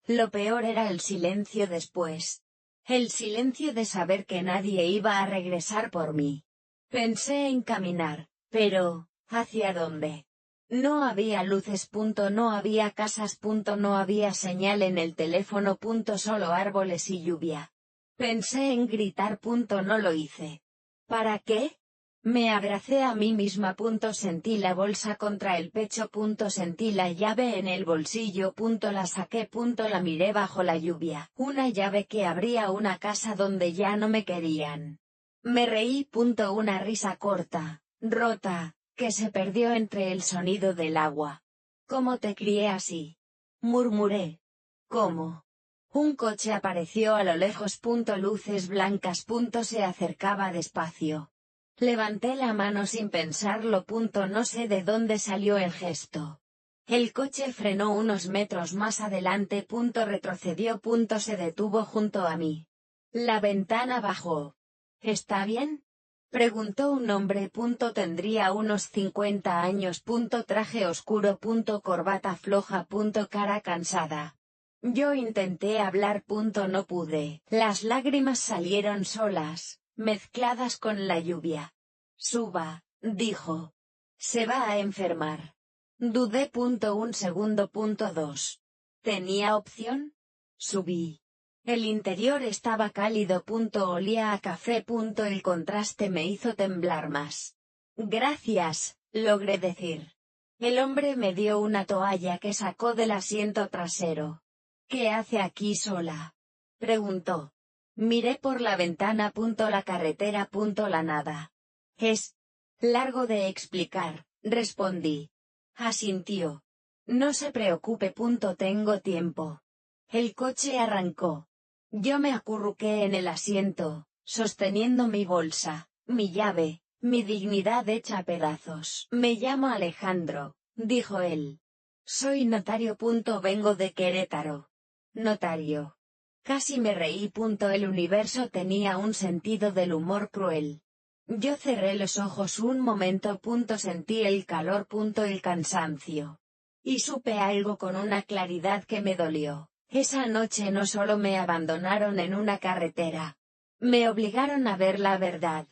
Lo peor era el silencio después. El silencio de saber que nadie iba a regresar por mí. Pensé en caminar, pero, ¿hacia dónde? No había luces, no había casas, no había señal en el teléfono, solo árboles y lluvia. Pensé en gritar, no lo hice. ¿Para qué? Me abracé a mí misma, sentí la bolsa contra el pecho, sentí la llave en el bolsillo, la saqué, la miré bajo la lluvia, una llave que abría una casa donde ya no me querían. Me reí, una risa corta, rota, que se perdió entre el sonido del agua. ¿Cómo te crié así? Murmuré. ¿Cómo? Un coche apareció a lo lejos, luces blancas, se acercaba despacio. Levanté la mano sin pensarlo, no sé de dónde salió el gesto. El coche frenó unos metros más adelante, retrocedió, se detuvo junto a mí. La ventana bajó. ¿Está bien? Preguntó un hombre, tendría unos 50 años, traje oscuro, corbata floja, cara cansada. Yo intenté hablar, no pude. Las lágrimas salieron solas, mezcladas con la lluvia. Suba, dijo. Se va a enfermar. Dudé, un segundo, 2. ¿Tenía opción? Subí. El interior estaba cálido, olía a café, el contraste me hizo temblar más. Gracias, logré decir. El hombre me dio una toalla que sacó del asiento trasero. ¿Qué hace aquí sola? Preguntó. Miré por la ventana, la carretera, la nada. Es largo de explicar, respondí. Asintió. No se preocupe, tengo tiempo. El coche arrancó. Yo me acurruqué en el asiento, sosteniendo mi bolsa, mi llave, mi dignidad hecha pedazos. Me llamo Alejandro, dijo él. Soy notario, vengo de Querétaro. Notario. Casi me reí, el universo tenía un sentido del humor cruel. Yo cerré los ojos un momento, sentí el calor, el cansancio. Y supe algo con una claridad que me dolió. Esa noche no solo me abandonaron en una carretera. Me obligaron a ver la verdad.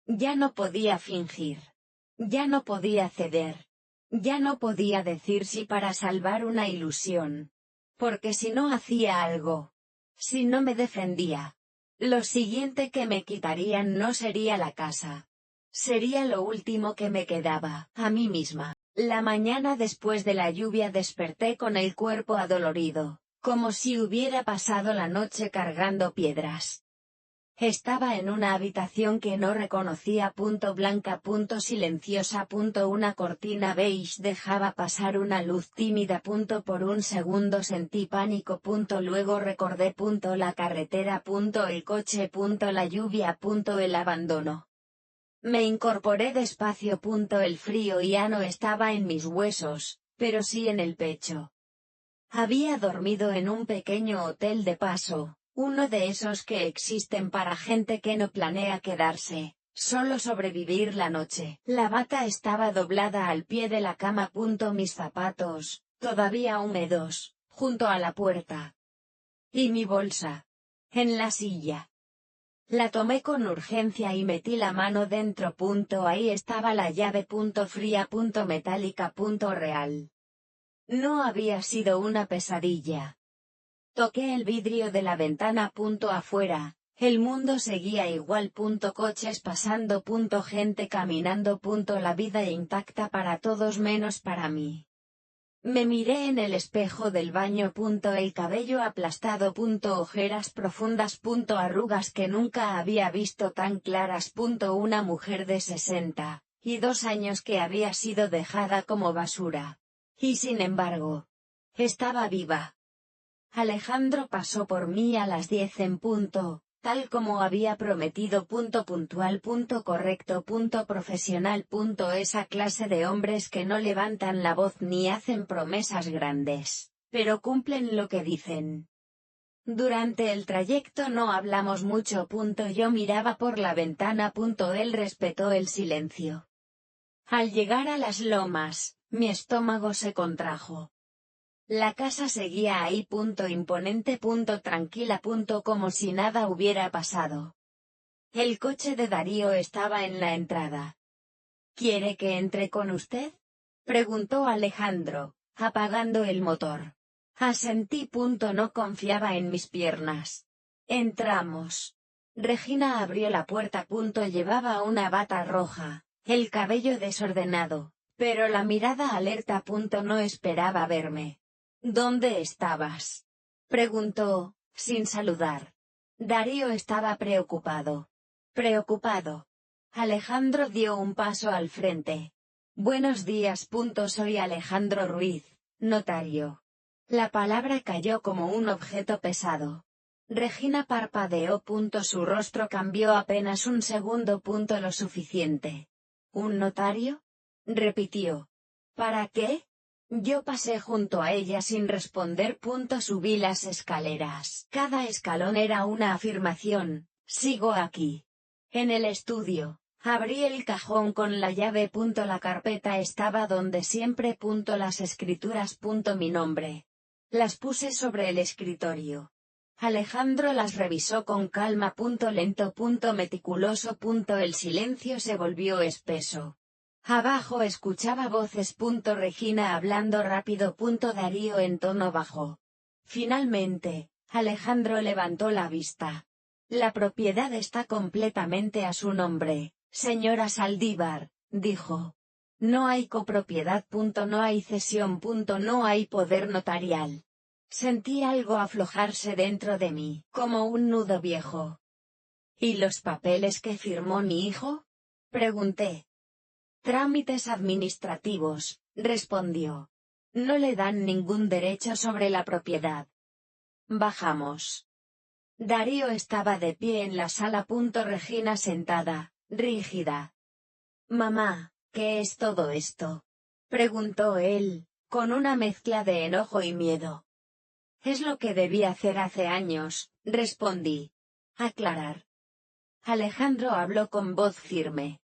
Ya no podía fingir. Ya no podía ceder. Ya no podía decir sí para salvar una ilusión. Porque si no hacía algo, si no me defendía, lo siguiente que me quitarían no sería la casa. Sería lo último que me quedaba, a mí misma. La mañana después de la lluvia desperté con el cuerpo adolorido, como si hubiera pasado la noche cargando piedras. Estaba en una habitación que no reconocía, blanca, silenciosa, una cortina beige dejaba pasar una luz tímida, por un segundo sentí pánico, luego recordé, la carretera, el coche, la lluvia, el abandono. Me incorporé despacio, el frío ya no estaba en mis huesos, pero sí en el pecho. Había dormido en un pequeño hotel de paso. Uno de esos que existen para gente que no planea quedarse, solo sobrevivir la noche. La bata estaba doblada al pie de la cama. Mis zapatos, todavía húmedos, junto a la puerta. Y mi bolsa. En la silla. La tomé con urgencia y metí la mano dentro. Ahí estaba la llave. Fría. Metálica. Real. No había sido una pesadilla. Toqué el vidrio de la ventana. Afuera, el mundo seguía igual. Coches pasando. Gente caminando. La vida intacta para todos menos para mí. Me miré en el espejo del baño. El cabello aplastado. Ojeras profundas. Arrugas que nunca había visto tan claras. Una mujer de 62 años que había sido dejada como basura. Y sin embargo, estaba viva. Alejandro pasó por mí a las 10 en punto, tal como había prometido. Puntual. Correcto. Profesional. Esa clase de hombres que no levantan la voz ni hacen promesas grandes, pero cumplen lo que dicen. Durante el trayecto no hablamos mucho. Yo miraba por la ventana. Él respetó el silencio. Al llegar a las lomas, mi estómago se contrajo. La casa seguía ahí. Imponente. Tranquila. Como si nada hubiera pasado. El coche de Darío estaba en la entrada. ¿Quiere que entre con usted?, preguntó Alejandro, apagando el motor. Asentí. No confiaba en mis piernas. Entramos. Regina abrió la puerta. Llevaba una bata roja, el cabello desordenado, pero la mirada alerta. No esperaba verme. ¿Dónde estabas?, preguntó, sin saludar. Darío estaba preocupado. ¿Preocupado? Alejandro dio un paso al frente. Buenos días. Soy Alejandro Ruiz, notario. La palabra cayó como un objeto pesado. Regina parpadeó. Su rostro cambió apenas un segundo. Lo suficiente. ¿Un notario?, repitió. ¿Para qué? Yo pasé junto a ella sin responder. Subí las escaleras. Cada escalón era una afirmación. Sigo aquí. En el estudio, abrí el cajón con la llave. La carpeta estaba donde siempre. Las escrituras. Mi nombre. Las puse sobre el escritorio. Alejandro las revisó con calma. Lento. Meticuloso. El silencio se volvió espeso. Abajo escuchaba voces. Regina hablando rápido. Darío en tono bajo. Finalmente, Alejandro levantó la vista. La propiedad está completamente a su nombre, señora Saldívar, dijo. No hay copropiedad. No hay cesión. No hay poder notarial. Sentí algo aflojarse dentro de mí, como un nudo viejo. ¿Y los papeles que firmó mi hijo?, pregunté. Trámites administrativos, respondió. No le dan ningún derecho sobre la propiedad. Bajamos. Darío estaba de pie en la sala. Regina sentada, rígida. Mamá, ¿qué es todo esto?, preguntó él, con una mezcla de enojo y miedo. Es lo que debí hacer hace años, respondí. Aclarar. Alejandro habló con voz firme.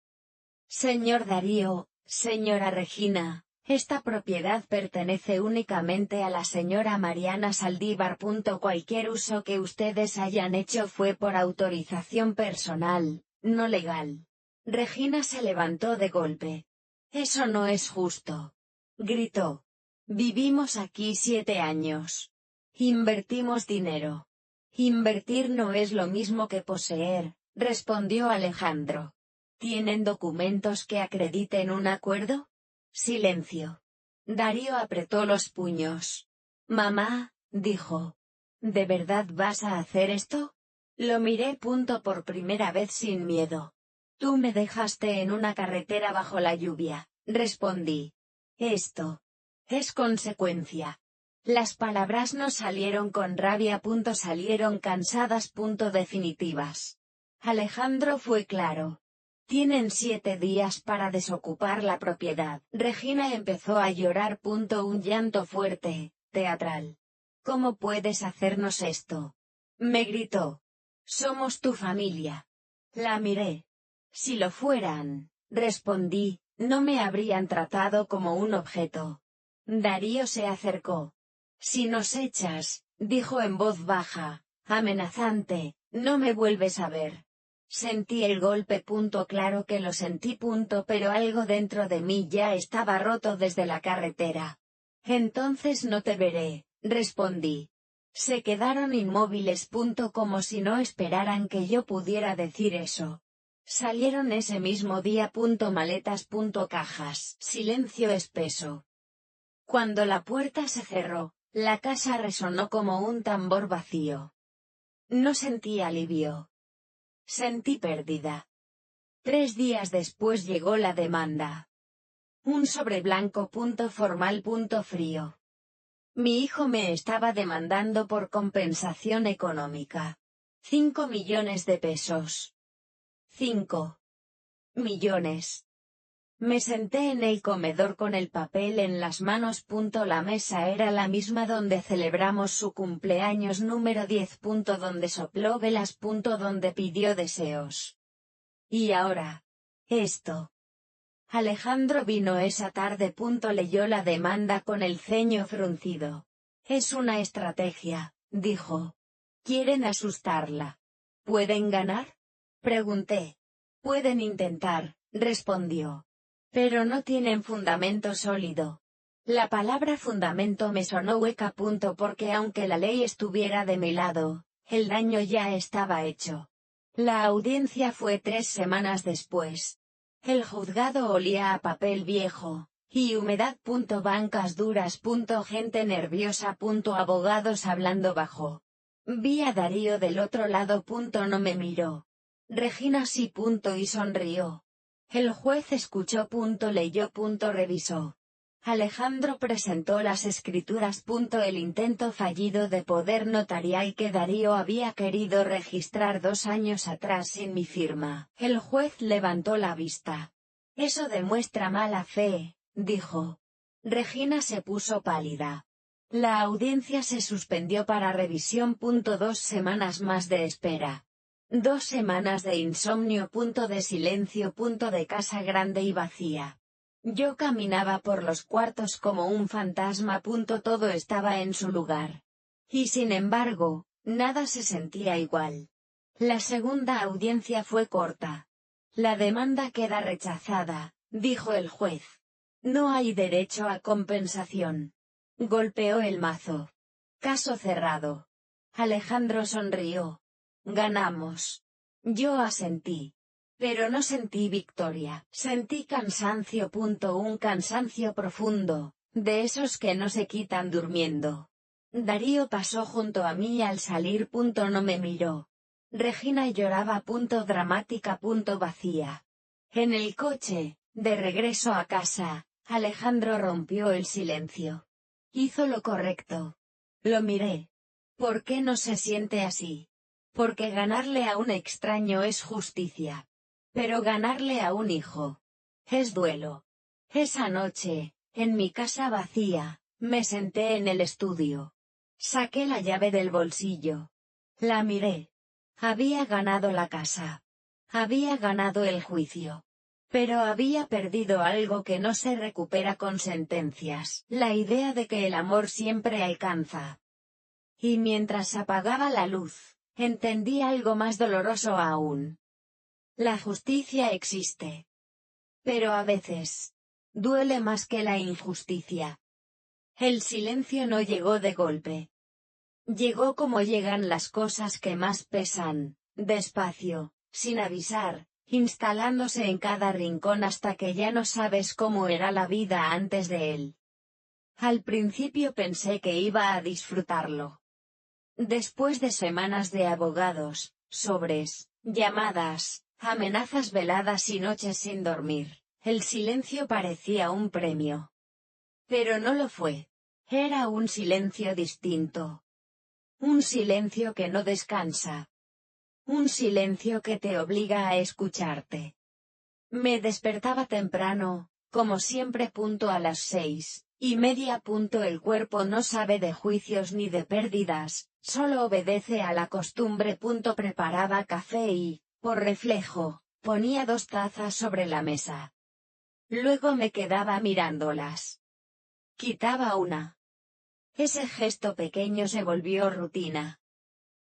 Señor Darío, señora Regina, esta propiedad pertenece únicamente a la señora Mariana Saldívar. Cualquier uso que ustedes hayan hecho fue por autorización personal, no legal. Regina se levantó de golpe. Eso no es justo, gritó. Vivimos aquí 7 años. Invertimos dinero. Invertir no es lo mismo que poseer, respondió Alejandro. ¿Tienen documentos que acrediten un acuerdo? Silencio. Darío apretó los puños. Mamá, dijo. ¿De verdad vas a hacer esto? Lo miré. Por primera vez sin miedo. Tú me dejaste en una carretera bajo la lluvia, respondí. Esto es consecuencia. Las palabras no salieron con rabia. Salieron cansadas. Definitivas. Alejandro fue claro. Tienen 7 días para desocupar la propiedad. Regina empezó a llorar. Un llanto fuerte, teatral. ¿Cómo puedes hacernos esto?, me gritó. Somos tu familia. La miré. Si lo fueran, respondí, no me habrían tratado como un objeto. Darío se acercó. Si nos echas, dijo en voz baja, amenazante, no me vuelves a ver. Sentí el golpe. Claro que lo sentí. Pero algo dentro de mí ya estaba roto desde la carretera. Entonces no te veré, respondí. Se quedaron inmóviles. Como si no esperaran que yo pudiera decir eso. Salieron ese mismo día. Maletas. Cajas. Silencio espeso. Cuando la puerta se cerró, la casa resonó como un tambor vacío. No sentí alivio. Sentí pérdida. 3 días después llegó la demanda. Un sobre blanco. Formal. Frío. Mi hijo me estaba demandando por compensación económica. 5 millones de pesos. 5 millones. Me senté en el comedor con el papel en las manos. La mesa era la misma donde celebramos su cumpleaños número 10. Donde sopló velas. Donde pidió deseos. Y ahora. Esto. Alejandro vino esa tarde. Leyó la demanda con el ceño fruncido. Es una estrategia, dijo. Quieren asustarla. ¿Pueden ganar? Pregunté. Pueden intentar, respondió. Pero no tienen fundamento sólido. La palabra fundamento me sonó hueca. Porque aunque la ley estuviera de mi lado, el daño ya estaba hecho. La audiencia fue 3 semanas después. El juzgado olía a papel viejo, y humedad. Bancas duras. Gente nerviosa. Abogados hablando bajo. Vi a Darío del otro lado. No me miró. Regina sí. Y sonrió. El juez escuchó. Leyó. Revisó. Alejandro presentó las escrituras. El intento fallido de poder notarial que Darío había querido registrar 2 años atrás sin mi firma. El juez levantó la vista. Eso demuestra mala fe, dijo. Regina se puso pálida. La audiencia se suspendió para revisión. 2 semanas más de espera. 2 semanas de insomnio. De silencio. De casa grande y vacía. Yo caminaba por los cuartos como un fantasma. Todo estaba en su lugar. Y sin embargo, nada se sentía igual. La segunda audiencia fue corta. La demanda queda rechazada, dijo el juez. No hay derecho a compensación. Golpeó el mazo. Caso cerrado. Alejandro sonrió. Ganamos. Yo asentí. Pero no sentí victoria. Sentí cansancio. Un cansancio profundo, de esos que no se quitan durmiendo. Darío pasó junto a mí al salir. No me miró. Regina lloraba. Dramática. Vacía. En el coche, de regreso a casa, Alejandro rompió el silencio. Hizo lo correcto. Lo miré. ¿Por qué no se siente así? Porque ganarle a un extraño es justicia. Pero ganarle a un hijo es duelo. Esa noche, en mi casa vacía, me senté en el estudio. Saqué la llave del bolsillo. La miré. Había ganado la casa. Había ganado el juicio. Pero había perdido algo que no se recupera con sentencias, la idea de que el amor siempre alcanza. Y mientras apagaba la luz, entendí algo más doloroso aún. La justicia existe. Pero a veces, duele más que la injusticia. El silencio no llegó de golpe. Llegó como llegan las cosas que más pesan, despacio, sin avisar, instalándose en cada rincón hasta que ya no sabes cómo era la vida antes de él. Al principio pensé que iba a disfrutarlo. Después de semanas de abogados, sobres, llamadas, amenazas veladas y noches sin dormir, el silencio parecía un premio. Pero no lo fue. Era un silencio distinto. Un silencio que no descansa. Un silencio que te obliga a escucharte. Me despertaba temprano, como siempre. A las 6:30. El cuerpo no sabe de juicios ni de pérdidas, solo obedece a la costumbre. Preparaba café y, por reflejo, ponía 2 tazas sobre la mesa. Luego me quedaba mirándolas. Quitaba una. Ese gesto pequeño se volvió rutina.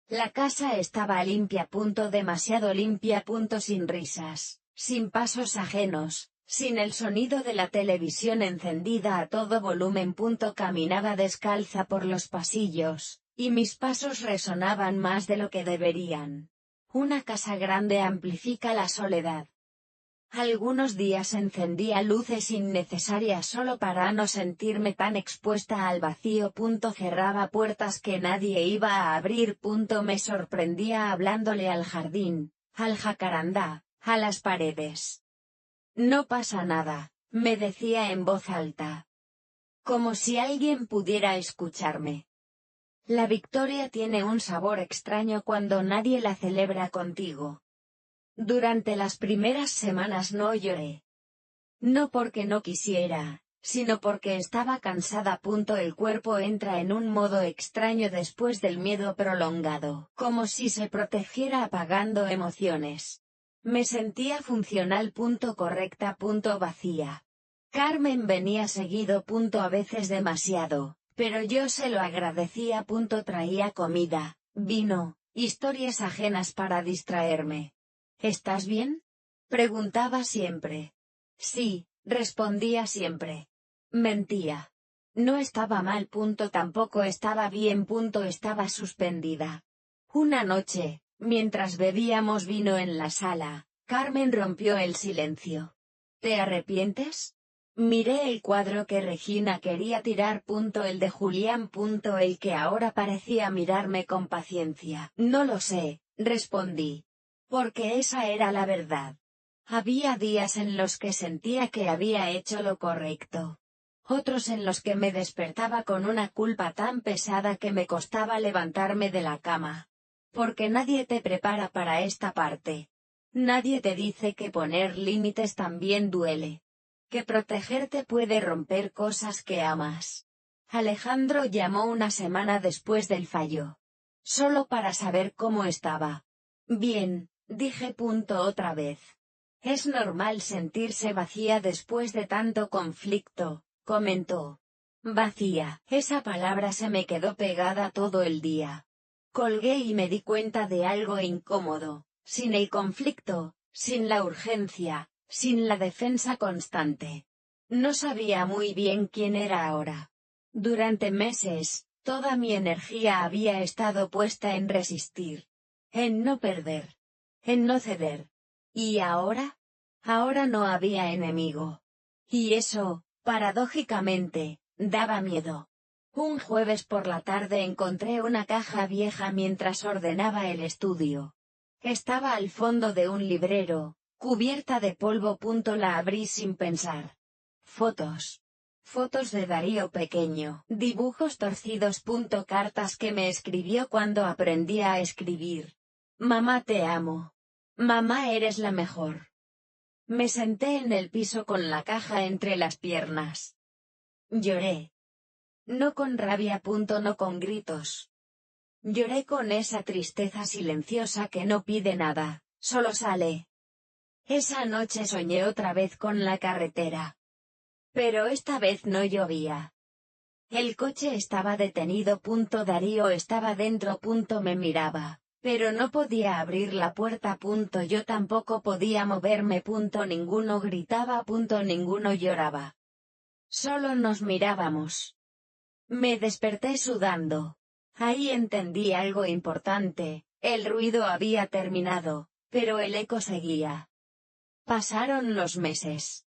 La casa estaba limpia. Demasiado limpia. Sin risas, sin pasos ajenos, sin el sonido de la televisión encendida a todo volumen. Caminaba descalza por los pasillos, y mis pasos resonaban más de lo que deberían. Una casa grande amplifica la soledad. Algunos días encendía luces innecesarias solo para no sentirme tan expuesta al vacío. Cerraba puertas que nadie iba a abrir. Me sorprendía hablándole al jardín, al jacarandá, a las paredes. No pasa nada, me decía en voz alta. Como si alguien pudiera escucharme. La victoria tiene un sabor extraño cuando nadie la celebra contigo. Durante las primeras semanas no lloré. No porque no quisiera, sino porque estaba cansada. El cuerpo entra en un modo extraño después del miedo prolongado, como si se protegiera apagando emociones. Me sentía funcional. Correcta. Vacía. Carmen venía seguido. A veces demasiado, pero yo se lo agradecía. Traía comida, vino, historias ajenas para distraerme. ¿Estás bien? Preguntaba siempre. Sí, respondía siempre. Mentía. No estaba mal. Tampoco estaba bien. Estaba suspendida. Una noche, mientras bebíamos vino en la sala, Carmen rompió el silencio. ¿Te arrepientes? Miré el cuadro que Regina quería tirar. El de Julián. El que ahora parecía mirarme con paciencia. No lo sé, respondí. Porque esa era la verdad. Había días en los que sentía que había hecho lo correcto. Otros en los que me despertaba con una culpa tan pesada que me costaba levantarme de la cama. Porque nadie te prepara para esta parte. Nadie te dice que poner límites también duele. Que protegerte puede romper cosas que amas. Alejandro llamó una semana después del fallo. Solo para saber cómo estaba. Bien, dije. Otra vez. Es normal sentirse vacía después de tanto conflicto, comentó. Vacía. Esa palabra se me quedó pegada todo el día. Colgué y me di cuenta de algo incómodo. Sin el conflicto, sin la urgencia, sin la defensa constante. No sabía muy bien quién era ahora. Durante meses, toda mi energía había estado puesta en resistir. En no perder. En no ceder. ¿Y ahora? Ahora no había enemigo. Y eso, paradójicamente, daba miedo. Un jueves por la tarde encontré una caja vieja mientras ordenaba el estudio. Estaba al fondo de un librero, cubierta de polvo. La abrí sin pensar. Fotos. Fotos de Darío pequeño. Dibujos torcidos. Cartas que me escribió cuando aprendí a escribir. Mamá, te amo. Mamá, eres la mejor. Me senté en el piso con la caja entre las piernas. Lloré. No con rabia. No con gritos. Lloré con esa tristeza silenciosa que no pide nada, solo sale. Esa noche soñé otra vez con la carretera. Pero esta vez no llovía. El coche estaba detenido. Darío estaba dentro. Me miraba, pero no podía abrir la puerta. Yo tampoco podía moverme. Ninguno gritaba. Ninguno lloraba. Solo nos mirábamos. Me desperté sudando. Ahí entendí algo importante, el ruido había terminado, pero el eco seguía. Pasaron los meses.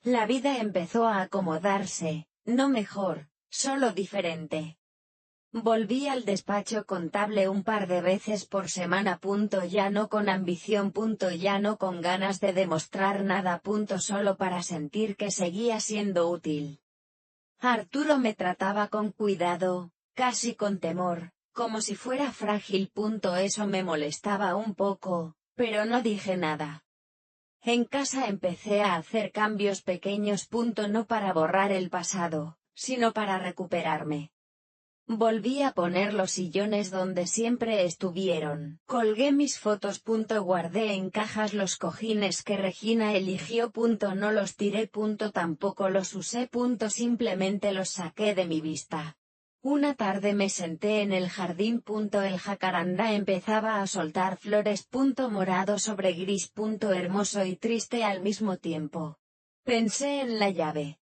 La vida empezó a acomodarse, no mejor, solo diferente. Volví al despacho contable un par de veces por semana. Ya no con ambición. Ya no con ganas de demostrar nada. Solo para sentir que seguía siendo útil. Arturo me trataba con cuidado, casi con temor, como si fuera frágil. Eso me molestaba un poco, pero no dije nada. En casa empecé a hacer cambios pequeños. No para borrar el pasado, sino para recuperarme. Volví a poner los sillones donde siempre estuvieron. Colgué mis fotos. Guardé en cajas los cojines que Regina eligió. No los tiré. Tampoco los usé. Simplemente los saqué de mi vista. Una tarde me senté en el jardín. El jacarandá empezaba a soltar flores. Morado sobre gris. Hermoso y triste al mismo tiempo. Pensé en la llave.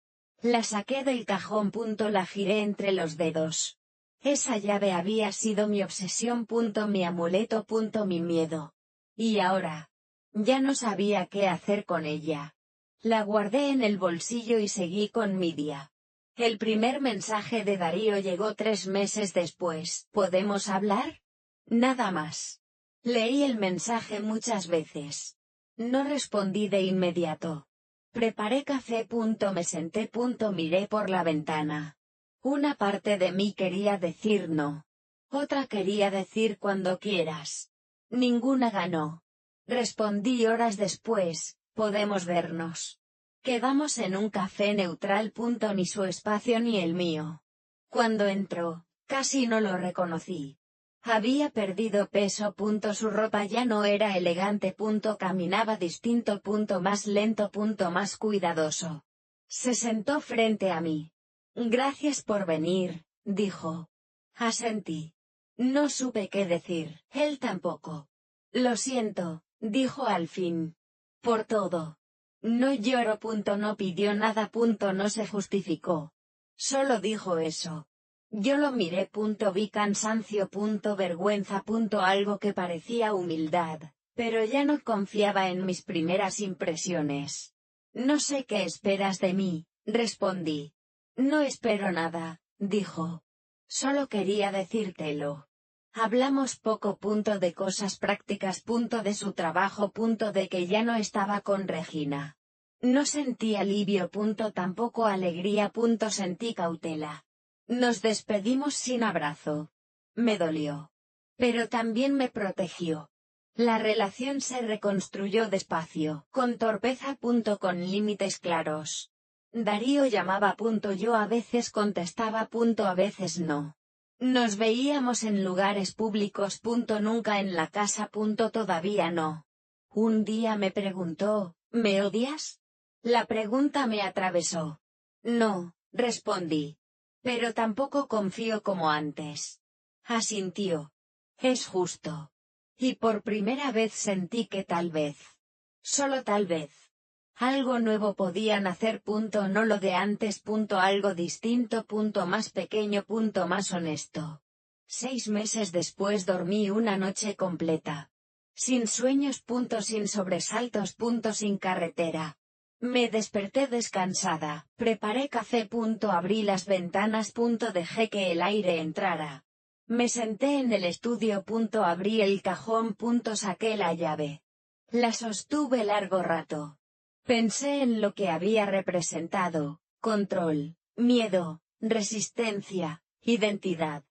La saqué del cajón. La giré entre los dedos. Esa llave había sido mi obsesión. Mi amuleto. Mi miedo. Y ahora. Ya no sabía qué hacer con ella. La guardé en el bolsillo y seguí con mi día. El primer mensaje de Darío llegó 3 meses después. ¿Podemos hablar? Nada más. Leí el mensaje muchas veces. No respondí de inmediato. Preparé café. Me senté. Miré por la ventana. Una parte de mí quería decir no. Otra quería decir cuando quieras. Ninguna ganó. Respondí horas después, ¿podemos vernos? Quedamos en un café neutral. Ni su espacio ni el mío. Cuando entró, casi no lo reconocí. Había perdido peso. Su ropa ya no era elegante. Caminaba distinto. Más lento. Más cuidadoso. Se sentó frente a mí. Gracias por venir, dijo. Asentí. No supe qué decir. Él tampoco. Lo siento, dijo al fin. Por todo. No lloro. No pidió nada. No se justificó. Solo dijo eso. Yo lo miré. Vi cansancio. Vergüenza. Algo que parecía humildad, pero ya no confiaba en mis primeras impresiones. No sé qué esperas de mí, respondí. No espero nada, dijo. Solo quería decírtelo. Hablamos poco. De cosas prácticas. De su trabajo. De que ya no estaba con Regina. No sentí alivio. Tampoco alegría. Sentí cautela. Nos despedimos sin abrazo. Me dolió. Pero también me protegió. La relación se reconstruyó despacio, con torpeza. Con límites claros. Darío llamaba. Yo a veces contestaba. A veces no. Nos veíamos en lugares públicos. Nunca en la casa. Todavía no. Un día me preguntó, ¿me odias? La pregunta me atravesó. No, respondí. Pero tampoco confío como antes. Asintió. Es justo. Y por primera vez sentí que tal vez. Solo tal vez. Algo nuevo podía nacer. No lo de antes. Algo distinto. Más pequeño. Más honesto. 6 meses después dormí una noche completa. Sin sueños. Sin sobresaltos. Sin carretera. Me desperté descansada, preparé café. Abrí las ventanas. Dejé que el aire entrara. Me senté en el estudio. Abrí el cajón. Saqué la llave. La sostuve largo rato. Pensé en lo que había representado: control, miedo, resistencia, identidad.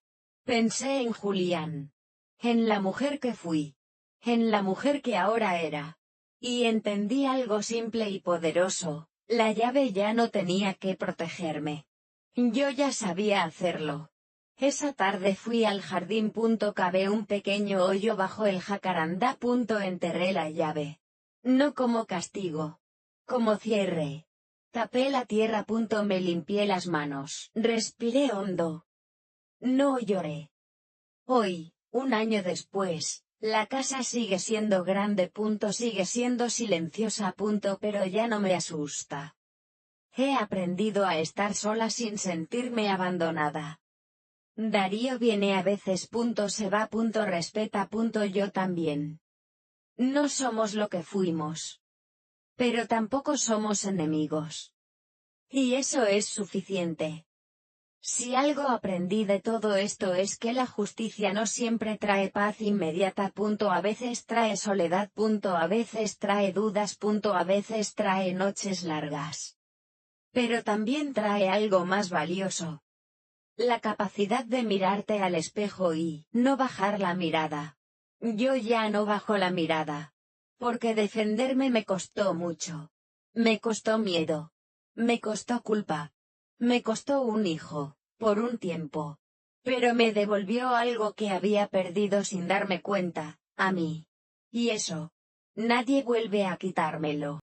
Pensé en Julián. En la mujer que fui. En la mujer que ahora era. Y entendí algo simple y poderoso: la llave ya no tenía que protegerme. Yo ya sabía hacerlo. Esa tarde fui al jardín. Cavé un pequeño hoyo bajo el jacarandá. Enterré la llave. No como castigo. Como cierre. Tapé la tierra. Me limpié las manos. Respiré hondo. No lloré. Hoy, un año después, la casa sigue siendo grande. Sigue siendo silenciosa. Pero ya no me asusta. He aprendido a estar sola sin sentirme abandonada. Darío viene a veces. Se va. Respeta. Yo también. No somos lo que fuimos. Pero tampoco somos enemigos. Y eso es suficiente. Si algo aprendí de todo esto es que la justicia no siempre trae paz inmediata. A veces trae soledad. A veces trae dudas. A veces trae noches largas. Pero también trae algo más valioso. La capacidad de mirarte al espejo y no bajar la mirada. Yo ya no bajo la mirada. Porque defenderme me costó mucho. Me costó miedo. Me costó culpa. Me costó un hijo, por un tiempo. Pero me devolvió algo que había perdido sin darme cuenta, a mí. Y eso. Nadie vuelve a quitármelo.